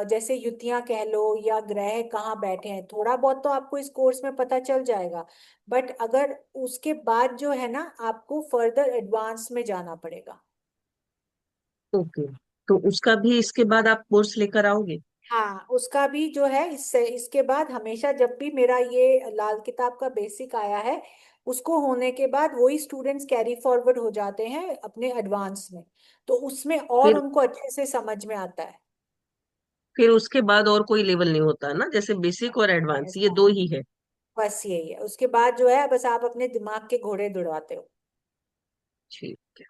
जैसे युतियां कह लो या ग्रह कहाँ बैठे हैं, थोड़ा बहुत तो आपको इस कोर्स में पता चल जाएगा। बट अगर उसके बाद जो है ना, आपको फर्दर एडवांस में जाना पड़ेगा। ओके, तो उसका भी इसके बाद आप कोर्स लेकर आओगे? हाँ, उसका भी जो है, इससे इसके बाद हमेशा जब भी मेरा ये लाल किताब का बेसिक आया है, उसको होने के बाद वही स्टूडेंट्स कैरी फॉरवर्ड हो जाते हैं अपने एडवांस में। तो उसमें और फिर उनको अच्छे से समझ में आता है। फिर उसके बाद और कोई लेवल नहीं होता है ना, जैसे बेसिक और एडवांस ये ऐसा दो है। ही है? बस यही है, उसके बाद जो है बस आप अपने दिमाग के घोड़े दौड़ाते हो। ठीक है।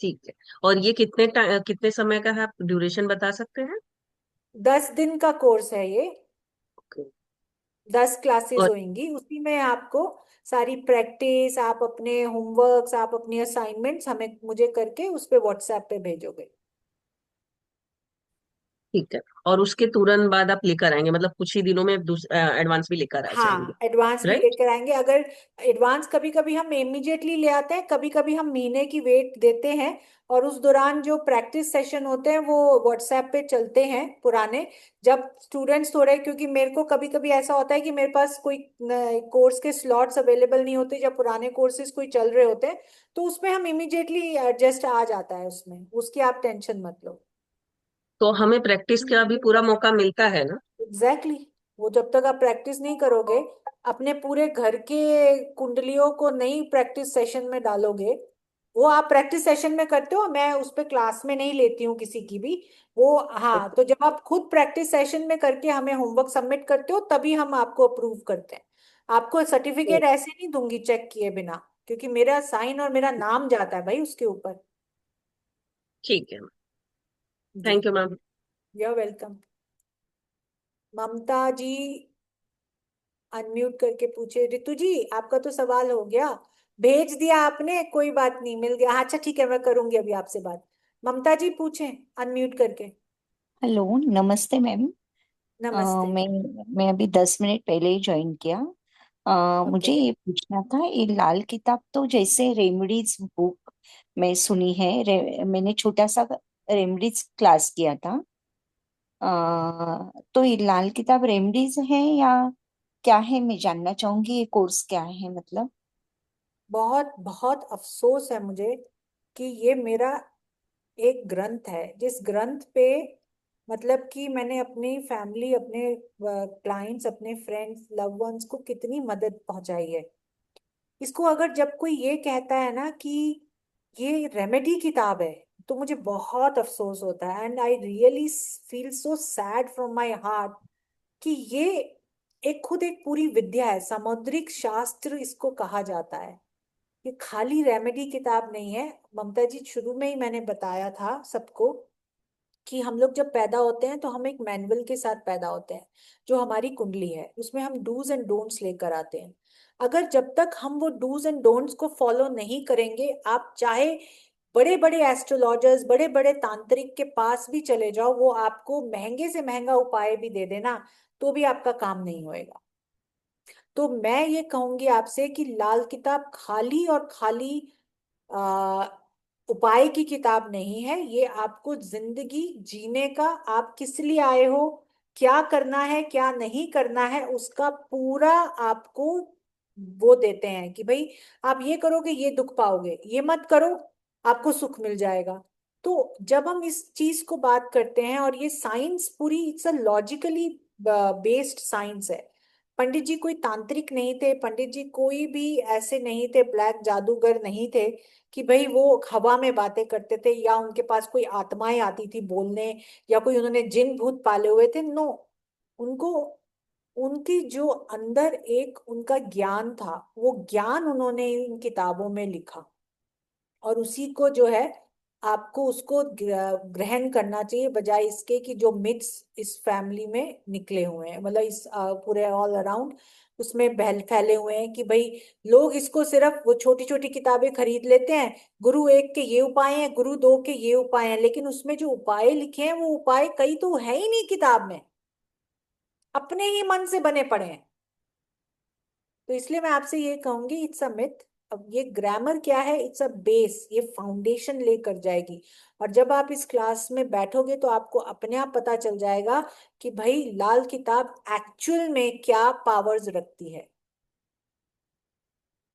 ठीक है। और ये कितने समय का है, आप ड्यूरेशन बता सकते हैं? 10 दिन का कोर्स है ये। ओके। 10 क्लासेस और होंगी, उसी में आपको सारी प्रैक्टिस, आप अपने होमवर्क्स, आप अपनी असाइनमेंट्स हमें मुझे करके उस पे व्हाट्सएप पे भेजोगे। ठीक है, और उसके तुरंत बाद आप लेकर आएंगे, मतलब कुछ ही दिनों में एडवांस भी लेकर आ जाएंगे, हाँ, एडवांस भी राइट? लेकर आएंगे। अगर एडवांस कभी कभी हम इमीडिएटली ले आते हैं, कभी कभी हम महीने की वेट देते हैं। और उस दौरान जो प्रैक्टिस सेशन होते हैं वो व्हाट्सएप पे चलते हैं पुराने। जब स्टूडेंट्स थोड़े, क्योंकि मेरे को कभी कभी ऐसा होता है कि मेरे पास कोई कोर्स के स्लॉट्स अवेलेबल नहीं होते जब पुराने कोर्सेज कोई चल रहे होते हैं। तो उसमें हम इमीडिएटली एडजस्ट आ जाता है, उसमें उसकी आप टेंशन मत लो। तो हमें प्रैक्टिस का भी पूरा मौका मिलता है ना? Exactly exactly। वो जब तक आप प्रैक्टिस नहीं करोगे, अपने पूरे घर के कुंडलियों को नई प्रैक्टिस सेशन में डालोगे। वो आप प्रैक्टिस सेशन में करते हो, मैं उस पे क्लास में नहीं लेती हूँ किसी की भी। वो, हाँ, तो जब आप खुद प्रैक्टिस सेशन में करके हमें होमवर्क सबमिट करते हो तभी हम आपको अप्रूव करते हैं। आपको तो सर्टिफिकेट ऐसे नहीं दूंगी चेक किए बिना, क्योंकि मेरा साइन और मेरा नाम जाता है भाई उसके ऊपर। ठीक है। जी, thank you ma'am. You welcome. Mamta ji unmute करके पूछे, रितु जी आपका तो सवाल हो गया, भेज दिया आपने, कोई बात नहीं, मिल गया। अच्छा ठीक है, मैं करूंगी अभी आपसे बात। ममता जी पूछें अनम्यूट करके। हेलो, नमस्ते मैम। नमस्ते। मैं अभी 10 मिनट पहले ही ज्वाइन किया। ओके। मुझे ये पूछना था, ये लाल किताब तो जैसे रेमडीज बुक मैं सुनी है, मैंने छोटा सा रेमडीज क्लास किया था। तो ये लाल किताब रेमडीज है या क्या है? मैं जानना चाहूंगी ये कोर्स क्या है मतलब। बहुत बहुत अफसोस है मुझे कि ये मेरा एक ग्रंथ है जिस ग्रंथ पे, मतलब कि मैंने अपनी फैमिली, अपने क्लाइंट्स, अपने फ्रेंड्स, लव वंस को कितनी मदद पहुंचाई है। इसको अगर जब कोई ये कहता है ना कि ये रेमेडी किताब है, तो मुझे बहुत अफसोस होता है, and I really feel so sad from my heart कि ये एक खुद एक पूरी विद्या है, सामुद्रिक शास्त्र इसको कहा जाता है। ये खाली रेमेडी किताब नहीं है। ममता जी, शुरू में ही मैंने बताया था सबको कि हम लोग जब पैदा होते हैं तो हम एक मैनुअल के साथ पैदा होते हैं, जो हमारी कुंडली है, उसमें हम डूज एंड डोंट्स लेकर आते हैं। अगर जब तक हम वो डूज एंड डोंट्स को फॉलो नहीं करेंगे, आप चाहे बड़े बड़े एस्ट्रोलॉजर्स, बड़े बड़े तांत्रिक के पास भी चले जाओ, वो आपको महंगे से महंगा उपाय भी दे देना, तो भी आपका काम नहीं होएगा। तो मैं ये कहूंगी आपसे कि लाल किताब खाली और खाली आ, उपाय की किताब नहीं है। ये आपको जिंदगी जीने का, आप किस लिए आए हो, क्या करना है क्या नहीं करना है, उसका पूरा आपको वो देते हैं कि भाई आप ये करोगे ये दुख पाओगे, ये मत करो आपको सुख मिल जाएगा। तो जब हम इस चीज को बात करते हैं, और ये साइंस पूरी, it's a logically based science है। पंडित जी कोई तांत्रिक नहीं थे, पंडित जी कोई भी ऐसे नहीं थे, ब्लैक जादूगर नहीं थे कि भाई वो हवा में बातें करते थे, या उनके पास कोई आत्माएं आती थी बोलने, या कोई उन्होंने जिन भूत पाले हुए थे। नो, उनको, उनकी जो अंदर एक उनका ज्ञान था, वो ज्ञान उन्होंने इन किताबों में लिखा, और उसी को जो है आपको उसको ग्रहण करना चाहिए, बजाय इसके कि जो मिथ्स इस फैमिली में निकले हुए हैं, मतलब इस पूरे ऑल अराउंड उसमें बहल फैले हुए हैं कि भाई लोग इसको सिर्फ वो छोटी छोटी किताबें खरीद लेते हैं, गुरु एक के ये उपाय हैं, गुरु दो के ये उपाय हैं, लेकिन उसमें जो उपाय लिखे हैं वो उपाय कई तो है ही नहीं किताब में, अपने ही मन से बने पड़े हैं। तो इसलिए मैं आपसे ये कहूंगी, इट्स अ मिथ। अब ये ग्रामर क्या है, इट्स अ बेस, ये फाउंडेशन लेकर जाएगी। और जब आप इस क्लास में बैठोगे तो आपको अपने आप पता चल जाएगा कि भाई लाल किताब एक्चुअल में क्या पावर्स रखती है।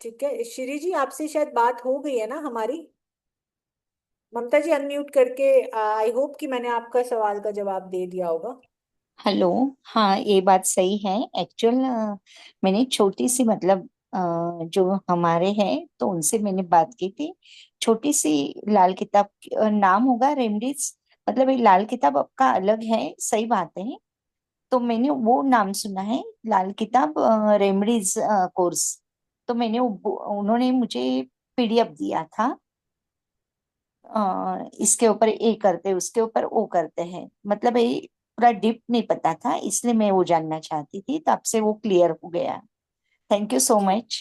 ठीक है श्री जी, आपसे शायद बात हो गई है ना हमारी। ममता जी अनम्यूट करके, आई होप कि मैंने आपका सवाल का जवाब दे दिया होगा। हेलो। हाँ, ये बात सही है। एक्चुअल मैंने छोटी सी मतलब जो हमारे हैं तो उनसे मैंने बात की थी। छोटी सी लाल किताब नाम होगा रेमडीज। मतलब ये लाल किताब आपका अलग है, सही बात है। तो मैंने वो नाम सुना है, लाल किताब रेमडीज कोर्स। तो मैंने उन्होंने मुझे पीडीएफ दिया था। इसके ऊपर ये करते उसके ऊपर वो करते हैं, मतलब ये पूरा डीप नहीं पता था, इसलिए मैं वो जानना चाहती थी, तो आपसे वो क्लियर हो गया। थैंक यू सो जी, मच।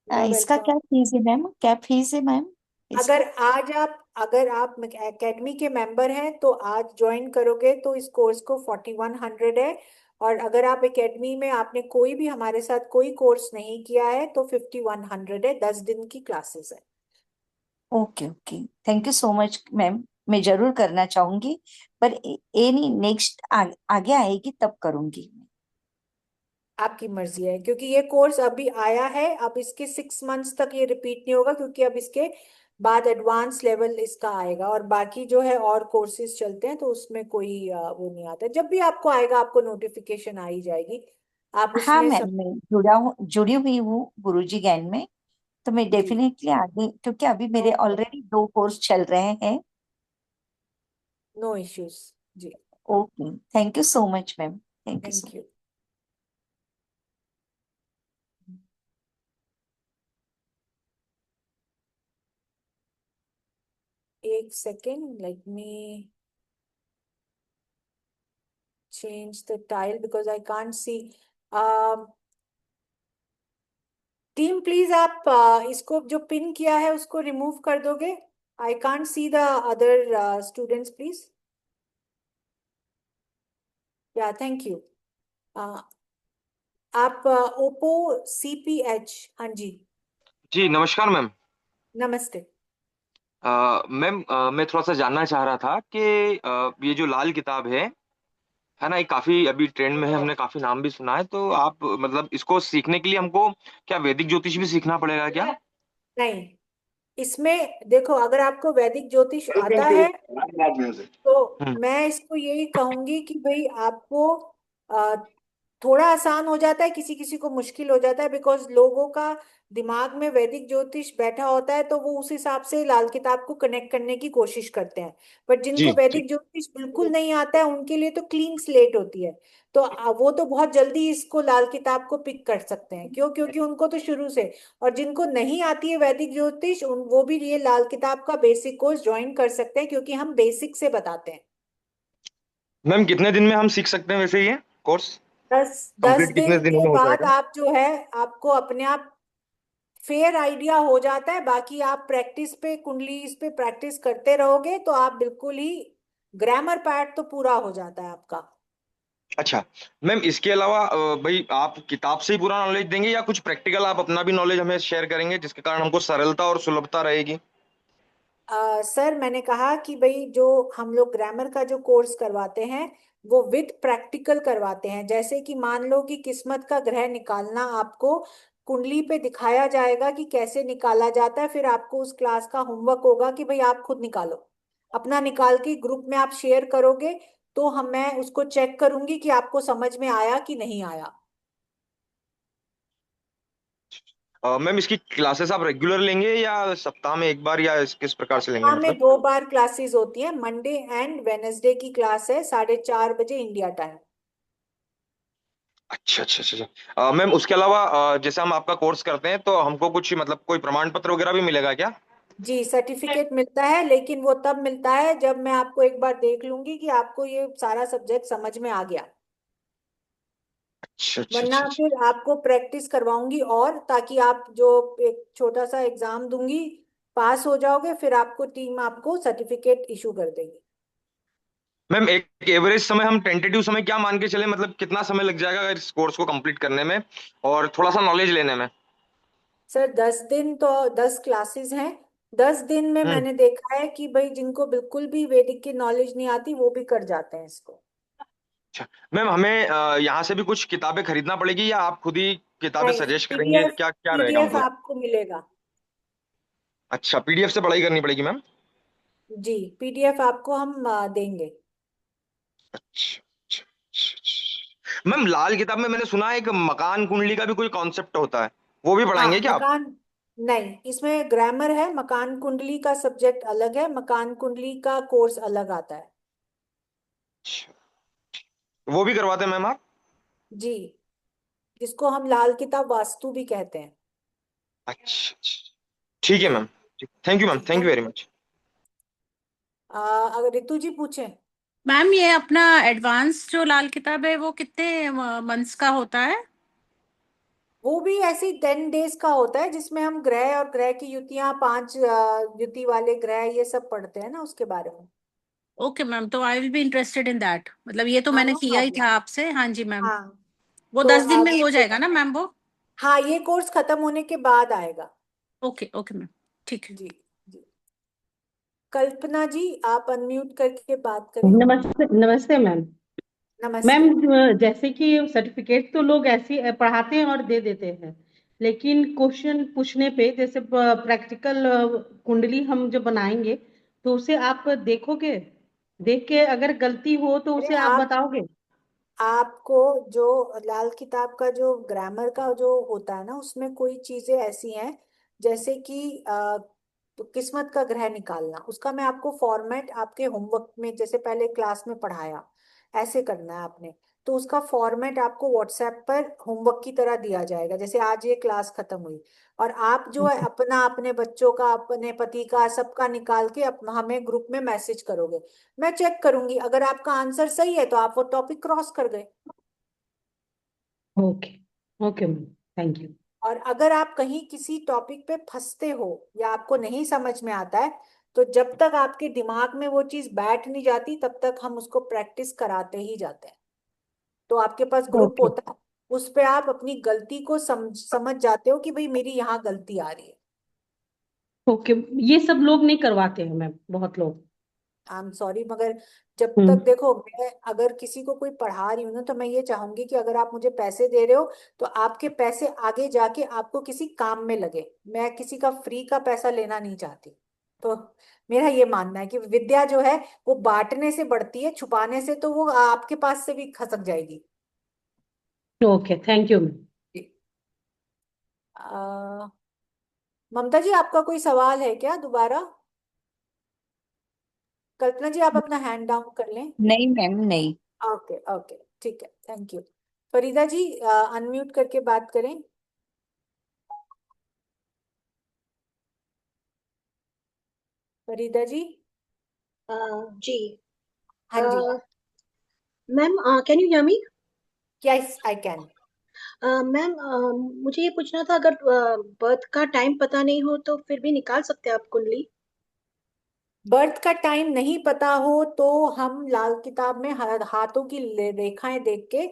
यू आर इसका वेलकम। क्या फीस है मैम, क्या फीस है मैम अगर इसका? आज आप, अगर आप एकेडमी के मेंबर हैं तो आज ज्वाइन करोगे तो इस कोर्स को 4100 है। और अगर आप एकेडमी में आपने कोई भी हमारे साथ कोई कोर्स नहीं किया है तो 5100 है, 10 दिन की क्लासेस है। Okay okay, thank you so much ma'am. मैं जरूर करना चाहूंगी, पर ये नहीं, नेक्स्ट आगे आएगी तब करूंगी। आपकी मर्जी है, क्योंकि ये कोर्स अभी आया है, अब इसके 6 मंथ्स तक ये रिपीट नहीं होगा, क्योंकि अब इसके बाद एडवांस लेवल इसका आएगा, और बाकी जो है और कोर्सेज चलते हैं तो उसमें कोई वो नहीं आता। जब भी आपको आएगा आपको नोटिफिकेशन आ ही जाएगी, आप हाँ उसमें मैम, सब। मैं जुड़ी हुई हूँ गुरुजी ज्ञान में। तो मैं जी, डेफिनेटली आगे, क्योंकि अभी नो मेरे प्रॉब्लम, ऑलरेडी 2 कोर्स चल रहे हैं। No issues. जी, okay, thank you so much ma'am, thank you so thank much. You. एक second, let me change the tile because I can't see. Team please आप इसको जो पिन किया है उसको रिमूव कर दोगे। I can't see the other students please. या थैंक यू। आप ओप्पो CPH, हाँ जी, जी नमस्कार मैम। नमस्ते। मैम मैं थोड़ा सा जानना चाह रहा था कि ये जो लाल किताब है ना, ये काफी अभी ट्रेंड में है, हमने काफी नाम भी सुना है, तो आप मतलब इसको सीखने के लिए हमको क्या वैदिक ज्योतिष भी सीखना पड़ेगा क्या? नहीं, इसमें देखो, अगर आपको वैदिक ज्योतिष आता है तो हम्म। मैं इसको यही कहूंगी कि भाई आपको थोड़ा आसान हो जाता है, किसी किसी को मुश्किल हो जाता है, बिकॉज लोगों का दिमाग में वैदिक ज्योतिष बैठा होता है तो वो उस हिसाब से लाल किताब को कनेक्ट करने की कोशिश करते हैं। बट जी जिनको जी। वैदिक ज्योतिष बिल्कुल नहीं आता है उनके लिए तो क्लीन स्लेट होती है। तो वो तो बहुत जल्दी इसको लाल किताब को पिक कर सकते हैं, क्यों? क्योंकि उनको तो शुरू से। और जिनको नहीं आती है वैदिक ज्योतिष वो भी ये लाल किताब का बेसिक कोर्स ज्वाइन कर सकते हैं, क्योंकि हम बेसिक से बताते हैं। मैम कितने दिन में हम सीख सकते हैं वैसे ये कोर्स? 10 10 कंप्लीट कितने दिन दिनों के में हो बाद जाएगा? आप जो है, आपको अपने आप फेयर आइडिया हो जाता है। बाकी आप प्रैक्टिस पे, कुंडली इस पे प्रैक्टिस करते रहोगे तो आप बिल्कुल ही, ग्रामर पार्ट तो पूरा हो जाता है आपका। अच्छा मैम, इसके अलावा भाई आप किताब से ही पूरा नॉलेज देंगे या कुछ प्रैक्टिकल आप अपना भी नॉलेज हमें शेयर करेंगे जिसके कारण हमको सरलता और सुलभता रहेगी? सर मैंने कहा कि भाई जो हम लोग ग्रामर का जो कोर्स करवाते हैं वो विद प्रैक्टिकल करवाते हैं। जैसे कि मान लो कि किस्मत का ग्रह निकालना आपको कुंडली पे दिखाया जाएगा कि कैसे निकाला जाता है, फिर आपको उस क्लास का होमवर्क होगा कि भाई आप खुद निकालो, अपना निकाल के ग्रुप में आप शेयर करोगे। तो मैं उसको चेक करूंगी कि आपको समझ में आया कि नहीं आया। मैम इसकी क्लासेस आप रेगुलर लेंगे या सप्ताह में एक बार या किस प्रकार से लेंगे हाँ, में मतलब? 2 बार क्लासेस होती हैं, मंडे एंड वेनेसडे की क्लास है 4:30 बजे इंडिया टाइम। अच्छा अच्छा अच्छा अच्छा। मैम उसके अलावा जैसे हम आपका कोर्स करते हैं तो हमको कुछ मतलब कोई प्रमाण पत्र वगैरह भी मिलेगा क्या? जी, सर्टिफिकेट मिलता है, लेकिन वो तब मिलता है जब मैं आपको एक बार देख लूंगी कि आपको ये सारा सब्जेक्ट समझ में आ गया। अच्छा अच्छा वरना अच्छा अच्छा। फिर आपको प्रैक्टिस करवाऊंगी, और ताकि आप जो एक छोटा सा एग्जाम दूंगी, पास हो जाओगे, फिर आपको टीम आपको सर्टिफिकेट इशू कर देगी। मैम एक एवरेज समय, हम टेंटेटिव समय क्या मान के चले, मतलब कितना समय लग जाएगा अगर इस कोर्स को कंप्लीट करने में और थोड़ा सा नॉलेज लेने में? सर 10 दिन तो 10 क्लासेस हैं। 10 दिन में हम्म। मैंने देखा है कि भाई जिनको बिल्कुल भी वैदिक की नॉलेज नहीं आती वो भी कर जाते हैं इसको। अच्छा मैम, हमें यहाँ से भी कुछ किताबें खरीदना पड़ेगी या आप खुद ही किताबें नहीं, सजेस्ट करेंगे, पीडीएफ क्या क्या रहेगा पीडीएफ मतलब? आपको मिलेगा। अच्छा, पीडीएफ से पढ़ाई करनी पड़ेगी मैम? जी, पीडीएफ आपको हम देंगे। अच्छा अच्छा अच्छा अच्छा। मैम लाल किताब में मैंने सुना है एक मकान कुंडली का भी कोई कॉन्सेप्ट होता है, वो भी हाँ, पढ़ाएंगे क्या आप? मकान, नहीं, इसमें ग्रामर है, मकान कुंडली का सब्जेक्ट अलग है, मकान कुंडली का कोर्स अलग आता है। अच्छा, वो भी करवाते हैं मैम आप? जी, जिसको हम लाल किताब वास्तु भी कहते हैं। अच्छा अच्छा। ठीक है जी। मैम। थैंक यू मैम, जी, थैंक यू वेरी मच। अगर रितु जी पूछें। मैम ये अपना एडवांस जो लाल किताब है वो कितने मंथ्स का होता है? वो भी ऐसे ही 10 डेज का होता है, जिसमें हम ग्रह और ग्रह की युतियां, 5 युति वाले ग्रह, ये सब पढ़ते हैं ना उसके बारे में। ओके मैम, तो I will be interested in that. मतलब ये तो हाँ, मैंने नो किया ही प्रॉब्लम। था आपसे। हाँ जी मैम। हाँ, वो तो 10 दिन में आप, हो जाएगा ना मैम वो? हाँ, ये कोर्स खत्म होने के बाद आएगा। ओके ओके मैम, ठीक है। जी। जी, कल्पना जी आप अनम्यूट करके बात करें। नमस्ते नमस्ते मैम। मैम, नमस्ते। जैसे कि सर्टिफिकेट तो लोग ऐसे ही पढ़ाते हैं और दे देते हैं, लेकिन क्वेश्चन पूछने पे जैसे प्रैक्टिकल कुंडली हम जो बनाएंगे तो उसे आप देखोगे, देख के अगर गलती हो तो अरे उसे आप आप, बताओगे? आपको जो लाल किताब का जो ग्रामर का जो होता है ना, उसमें कोई चीजें ऐसी हैं, जैसे कि किस्मत का ग्रह निकालना, उसका मैं आपको फॉर्मेट आपके होमवर्क में, जैसे पहले क्लास में पढ़ाया, ऐसे करना है आपने। तो उसका फॉर्मेट आपको व्हाट्सएप पर होमवर्क की तरह दिया जाएगा, जैसे आज ये क्लास खत्म हुई, और आप जो है अपना, अपने बच्चों का, अपने पति का, सबका निकाल के हमें ग्रुप में मैसेज करोगे। मैं चेक करूंगी, अगर आपका आंसर सही है तो आप वो टॉपिक क्रॉस कर गए। Okay. Okay ma'am, thank you. और अगर आप कहीं किसी टॉपिक पे फंसते हो या आपको नहीं समझ में आता है, तो जब तक आपके दिमाग में वो चीज बैठ नहीं जाती तब तक हम उसको प्रैक्टिस कराते ही जाते हैं। तो आपके पास ग्रुप ओके। होता है, उस पे आप अपनी गलती को समझ जाते हो कि भाई मेरी यहाँ गलती आ रही है। ओके, ये सब लोग नहीं करवाते हैं मैम, बहुत लोग। आई एम सॉरी, मगर जब तक, हम्म। देखो, मैं अगर किसी को कोई पढ़ा रही हूँ ना, तो मैं ये चाहूंगी कि अगर आप मुझे पैसे दे रहे हो तो आपके पैसे आगे जाके आपको किसी काम में लगे। मैं किसी का फ्री का पैसा लेना नहीं चाहती। तो मेरा ये मानना है कि विद्या जो है वो बांटने से बढ़ती है, छुपाने से तो वो आपके पास से भी खसक जाएगी। Okay, thank you. जी। ममता जी, आपका कोई सवाल है क्या दोबारा? कल्पना जी, आप अपना हैंड डाउन कर लें। नहीं मैम, नहीं। ओके ओके, ठीक है, thank you. Farida ji, unmute करके बात करें। फरीदा जी। जी। हाँ जी। Ma'am, can you hear me? Yes, I can. Ma'am, मुझे ये पूछना था, अगर बर्थ का टाइम पता नहीं हो तो फिर भी निकाल सकते हैं आप कुंडली? बर्थ का टाइम नहीं पता हो तो हम लाल किताब में हाथों की रेखाएं देख के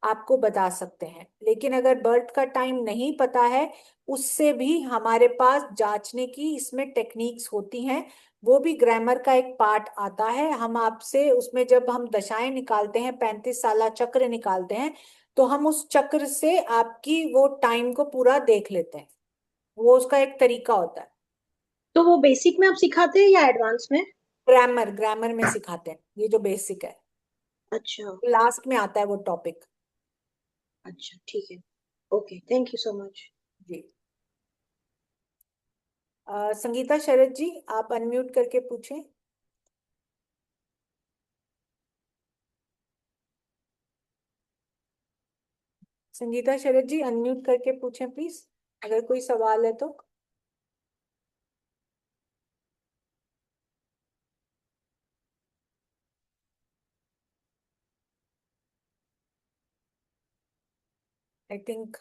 आपको बता सकते हैं, लेकिन अगर बर्थ का टाइम नहीं पता है, उससे भी हमारे पास जांचने की इसमें टेक्निक्स होती हैं। वो भी ग्रामर का एक पार्ट आता है। हम आपसे उसमें जब हम दशाएं निकालते हैं, 35 साला चक्र निकालते हैं, तो हम उस चक्र से आपकी वो टाइम को पूरा देख लेते हैं। वो उसका एक तरीका होता है। तो वो बेसिक में आप सिखाते हैं या एडवांस में? ग्रामर ग्रामर में सिखाते हैं, ये जो बेसिक है। अच्छा। लास्ट में आता है वो टॉपिक। अच्छा, ठीक है। Okay, thank you so much. जी। संगीता शरद जी, आप अनम्यूट करके पूछें। संगीता शरद जी, अनम्यूट करके पूछें प्लीज, अगर कोई सवाल है तो। I think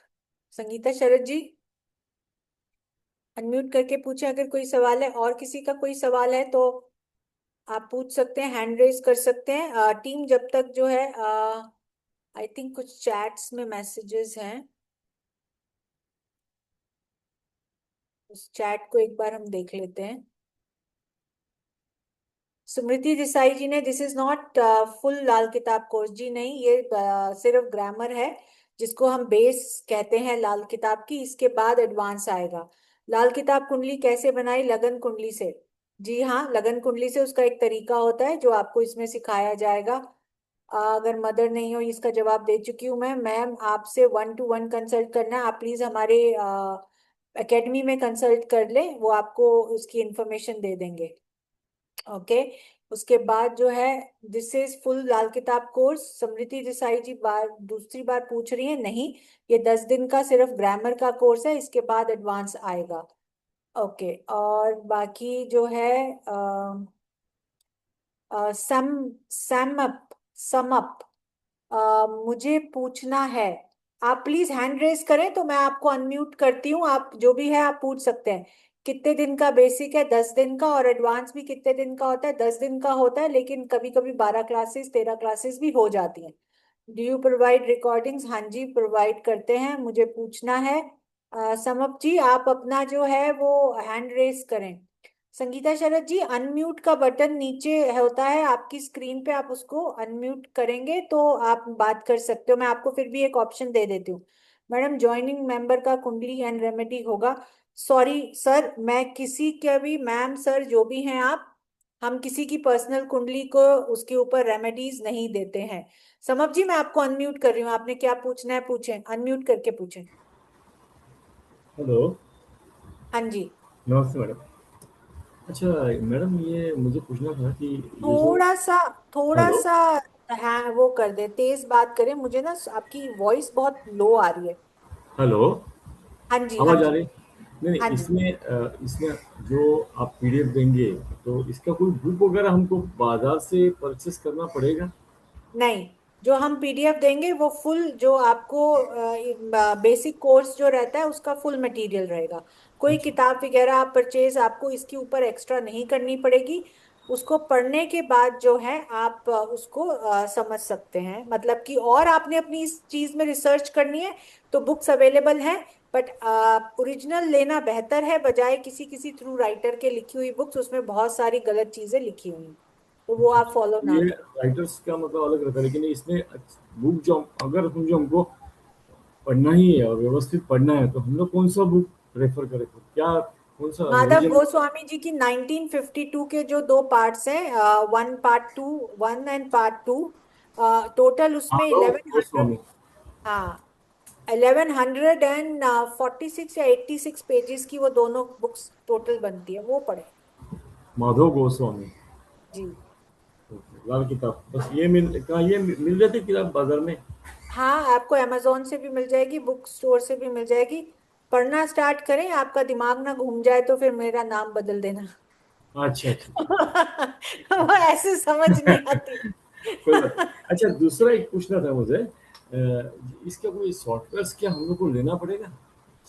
Sangeeta Sharad ji unmute करके पूछें अगर कोई सवाल है। और किसी का कोई सवाल है तो आप पूछ सकते हैं, हैंड रेज कर सकते हैं। टीम जब तक जो है, आई थिंक कुछ चैट्स में मैसेजेस हैं, उस चैट को एक बार हम देख लेते हैं। स्मृति देसाई जी ने, दिस इज नॉट फुल लाल किताब कोर्स। जी नहीं, ये सिर्फ ग्रामर है, जिसको हम बेस कहते हैं लाल किताब की। इसके बाद एडवांस आएगा। लाल किताब कुंडली कैसे बनाई? लगन कुंडली से। जी हाँ, लगन कुंडली से। उसका एक तरीका होता है जो आपको इसमें सिखाया जाएगा। अगर मदर नहीं हो, इसका जवाब दे चुकी हूँ मैं। मैम, आपसे 1 to 1 कंसल्ट करना है। आप प्लीज हमारे एकेडमी में कंसल्ट कर लें, वो आपको उसकी इंफॉर्मेशन दे देंगे। ओके। उसके बाद जो है, दिस इज फुल लाल किताब कोर्स। समृति देसाई जी दूसरी बार पूछ रही है, नहीं, ये 10 दिन का सिर्फ ग्रामर का कोर्स है, इसके बाद एडवांस आएगा। ओके। और बाकी जो है, सम सम अप सम अप मुझे पूछना है। आप प्लीज हैंड रेज करें तो मैं आपको अनम्यूट करती हूँ। आप जो भी है आप पूछ सकते हैं। कितने दिन का बेसिक है? 10 दिन का। और एडवांस भी कितने दिन का होता है? 10 दिन का होता है, लेकिन कभी कभी 12 क्लासेस 13 क्लासेस भी हो जाती हैं। Do you provide recordings? हाँ जी, प्रोवाइड करते हैं। मुझे पूछना है। समप जी, आप अपना जो है वो हैंड रेज करें। संगीता शरद जी, अनम्यूट का बटन नीचे होता है आपकी स्क्रीन पे, आप उसको अनम्यूट करेंगे तो आप बात कर सकते हो। मैं आपको फिर भी एक ऑप्शन दे देती हूँ। मैडम, ज्वाइनिंग मेंबर का कुंडली एंड रेमेडी होगा। सॉरी सर, मैं किसी के भी, मैम सर जो भी हैं आप, हम किसी की पर्सनल कुंडली को उसके ऊपर रेमेडीज नहीं देते हैं। समझ जी, मैं आपको अनम्यूट कर रही हूँ। आपने क्या पूछना है पूछें, अनम्यूट करके पूछें। हेलो। हाँ जी। नमस्ते मैडम। अच्छा मैडम, ये मुझे पूछना था कि ये जो। थोड़ा सा, थोड़ा हेलो। सा है वो कर दे, तेज बात करें। मुझे ना आपकी वॉइस बहुत लो आ रही है। हेलो। हाँ जी, हाँ आवाज आ जी। रही? नहीं नहीं, हाँ जी। इसमें जो आप पीडीएफ देंगे तो इसका कोई बुक वगैरह हमको बाजार से परचेस करना पड़ेगा? नहीं, जो हम पीडीएफ देंगे वो फुल, जो आपको बेसिक कोर्स जो रहता है उसका फुल मटेरियल रहेगा। कोई अच्छा। किताब वगैरह आप परचेज आपको इसके ऊपर एक्स्ट्रा नहीं करनी पड़ेगी। उसको पढ़ने के बाद जो है आप उसको समझ सकते हैं। मतलब कि और आपने अपनी इस चीज में रिसर्च करनी है तो बुक्स अवेलेबल हैं, बट ओरिजिनल लेना बेहतर है बजाय किसी किसी थ्रू राइटर के लिखी हुई बुक्स। उसमें बहुत सारी गलत चीजें लिखी हुई हैं, तो वो आप फॉलो ना ये करें। राइटर्स का मतलब अलग रहता है, लेकिन इसमें बुक जो अगर जो हमको पढ़ना ही है और व्यवस्थित पढ़ना है तो हम लोग कौन सा बुक रेफर करें? क्या कौन सा माधव रिवीजन? गोस्वामी जी की 1952 के जो दो पार्ट्स हैं, one part two, one and part two, total उसमें माधव 1100। गोस्वामी। हाँ, 1146 या 86 पेजेस की वो दोनों बुक्स टोटल बनती है, वो पढ़े माधव गोस्वामी। जी। लाल किताब, बस ये कहाँ ये मिल जाती है किताब बाजार में? हाँ, आपको अमेजोन से भी मिल जाएगी, बुक स्टोर से भी मिल जाएगी। पढ़ना स्टार्ट करें, आपका दिमाग ना घूम जाए तो फिर मेरा नाम बदल देना। अच्छा अच्छा। वो ऐसे समझ नहीं आती। कोई बात नहीं। अच्छा, दूसरा एक पूछना था मुझे, इसका कोई सॉफ्टवेयर क्या हम लोग को लेना पड़ेगा?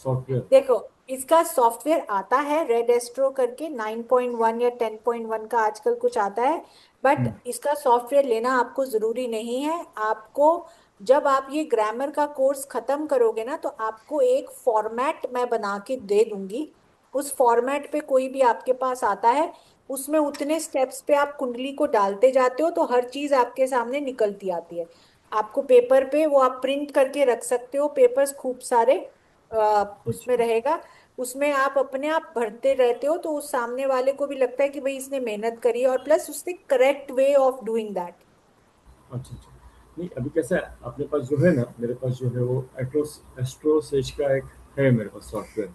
सॉफ्टवेयर? देखो, इसका सॉफ्टवेयर आता है रेड एस्ट्रो करके 9.1 या 10.1 का आजकल कुछ आता है। बट हम्म, इसका सॉफ्टवेयर लेना आपको जरूरी नहीं है। आपको जब आप ये ग्रामर का कोर्स खत्म करोगे ना, तो आपको एक फॉर्मेट मैं बना के दे दूंगी। उस फॉर्मेट पे कोई भी आपके पास आता है, उसमें उतने स्टेप्स पे आप कुंडली को डालते जाते हो तो हर चीज आपके सामने निकलती आती है। आपको पेपर पे वो आप प्रिंट करके रख सकते हो, पेपर्स खूब सारे उसमें अच्छा रहेगा। उसमें आप अपने आप भरते रहते हो तो उस सामने वाले को भी लगता है कि भाई इसने मेहनत करी है, और प्लस उसने correct way of doing that. अच्छा अच्छा। नहीं, अभी कैसा है, अपने पास जो है ना, मेरे पास जो है वो एस्ट्रोसेज का एक है मेरे पास सॉफ्टवेयर,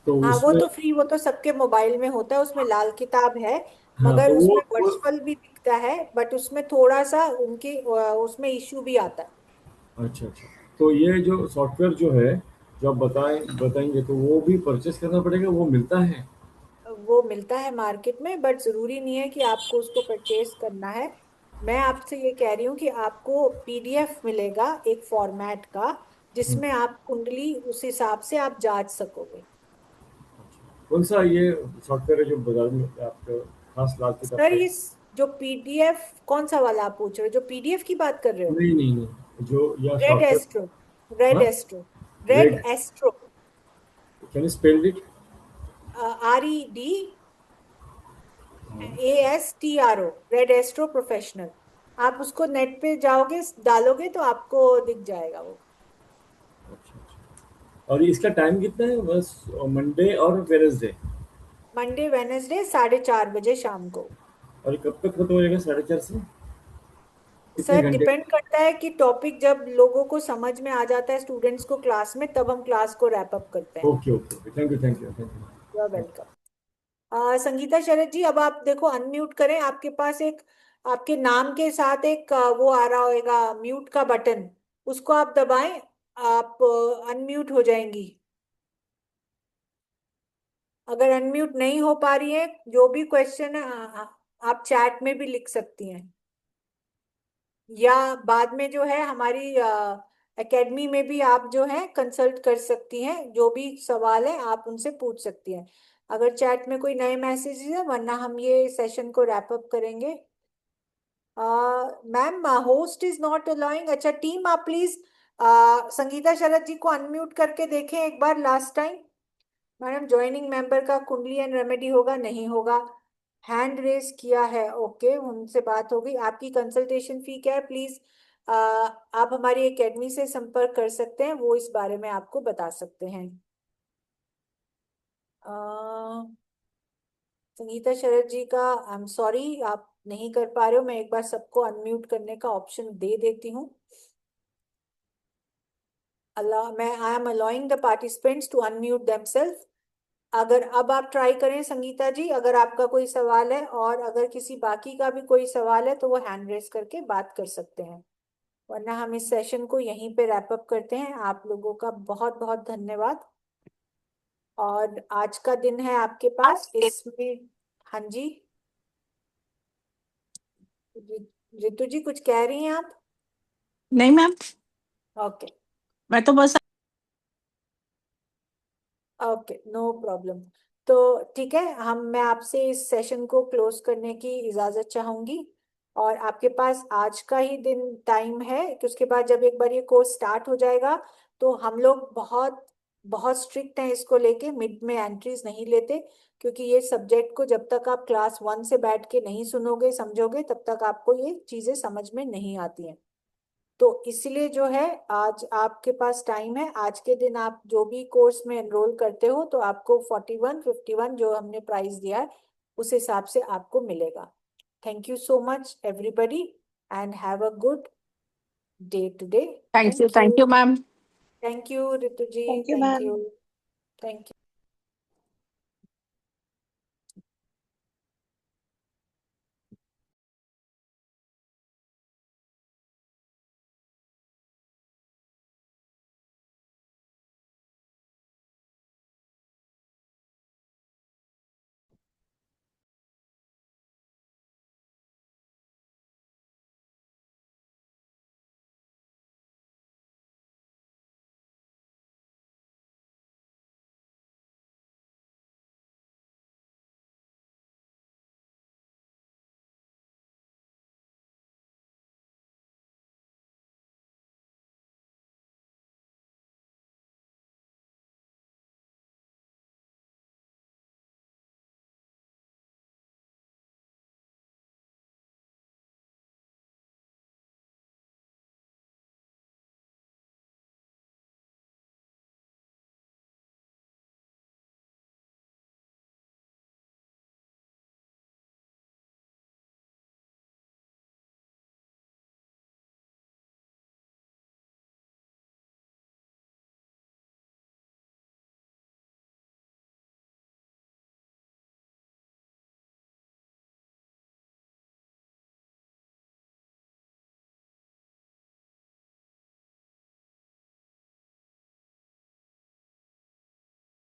तो हाँ, वो उसमें। तो फ्री, वो तो सबके मोबाइल में होता है, उसमें लाल किताब है। हाँ, मगर तो उसमें वो वर्चुअल भी दिखता है, बट उसमें थोड़ा सा उनकी उसमें इश्यू भी आता है। अच्छा अच्छा। तो ये जो सॉफ्टवेयर जो है, जो आप बताएंगे, तो वो भी परचेस करना पड़ेगा, वो मिलता है? वो मिलता है मार्केट में, बट जरूरी नहीं है कि आपको उसको परचेज करना है। मैं आपसे ये कह रही हूँ कि आपको पीडीएफ मिलेगा एक फॉर्मेट का, हम्म, जिसमें आप कुंडली उस हिसाब से आप जांच सकोगे। कौन सा ये सॉफ्टवेयर है जो बाजार में आपका खास लाल किताब सर, का? इस जो पीडीएफ कौन सा वाला आप पूछ रहे हो, जो पीडीएफ की बात कर रहे हो? नहीं नहीं नहीं, जो यह रेड सॉफ्टवेयर। एस्ट्रो। रेड हाँ, astro. Red red, astro. Can you spell it? RED ASTRO, red astro professional. आप उसको नेट पे जाओगे, डालोगे तो आपको दिख जाएगा वो। अच्छा अच्छा। और इसका टाइम कितना है? बस मंडे और वेनसडे? मंडे वेनेसडे 4:30 शाम को। और कब तक खत्म हो जाएगा 4:30 से? कितने सर, घंटे? डिपेंड करता है कि टॉपिक जब लोगों को समझ में आ जाता है स्टूडेंट्स को क्लास में, तब हम क्लास को रैप अप करते हैं। Okay okay okay, thank you thank you thank you are you. Welcome. Sangeeta Sharad ji, अब आप देखो अनम्यूट करें, आपके पास एक, आपके नाम के साथ एक वो आ रहा होगा म्यूट का बटन, उसको आप दबाएं, आप अनम्यूट हो जाएंगी। अगर अनम्यूट नहीं हो पा रही है, जो भी क्वेश्चन है आप चैट में भी लिख सकती हैं, या बाद में जो है हमारी एकेडमी में भी आप जो है कंसल्ट कर सकती हैं, जो भी सवाल है आप उनसे पूछ सकती हैं अगर चैट में कोई नए मैसेजेस है, वरना हम ये सेशन को रैप अप करेंगे। Ma'am, host is not allowing. अच्छा टीम, आप प्लीज संगीता शरद जी को अनम्यूट करके देखें एक बार last time. Madam, joining member का कुंडली एंड रेमेडी होगा, नहीं होगा। हैंड रेस किया है, ओके, उनसे बात हो गई। आपकी कंसल्टेशन फी क्या है प्लीज? आप हमारी एकेडमी से संपर्क कर सकते हैं, वो इस बारे में आपको बता सकते हैं। संगीता शरद जी का आई एम सॉरी, आप नहीं कर पा रहे हो। मैं एक बार सबको अनम्यूट करने का ऑप्शन दे देती हूँ। अल्लाह, मैं I am allowing the participants to unmute themselves. अगर अब आप ट्राई करें संगीता जी, अगर आपका कोई सवाल है, और अगर किसी बाकी का भी कोई सवाल है तो वो हैंड रेस करके बात कर सकते हैं, वरना हम इस सेशन को यहीं पे रैप अप करते हैं। आप लोगों का बहुत बहुत धन्यवाद। और आज का दिन है आपके पास इसमें। हाँ जी, रितु जी कुछ कह रही हैं आप? नहीं मैम, ओके। मैं तो बस ओके, नो प्रॉब्लम। तो ठीक है, मैं आपसे इस सेशन को क्लोज करने की इजाजत चाहूंगी। और आपके पास आज का ही दिन टाइम है कि उसके बाद जब एक बार ये कोर्स स्टार्ट हो जाएगा, तो हम लोग बहुत बहुत स्ट्रिक्ट हैं इसको लेके, मिड में एंट्रीज नहीं लेते। क्योंकि ये सब्जेक्ट को जब तक आप क्लास 1 से बैठ के नहीं सुनोगे समझोगे, तब तक आपको ये चीजें समझ में नहीं आती हैं। तो इसलिए जो है, आज आपके पास टाइम है। आज के दिन आप जो भी कोर्स में एनरोल करते हो, तो आपको 4151 जो हमने प्राइस दिया है, उस हिसाब से आपको मिलेगा। Thank you so much everybody, and have a good day today. Thank thank you. You ma'am. Thank you Ritu ji, thank you thank ma'am. You, thank you.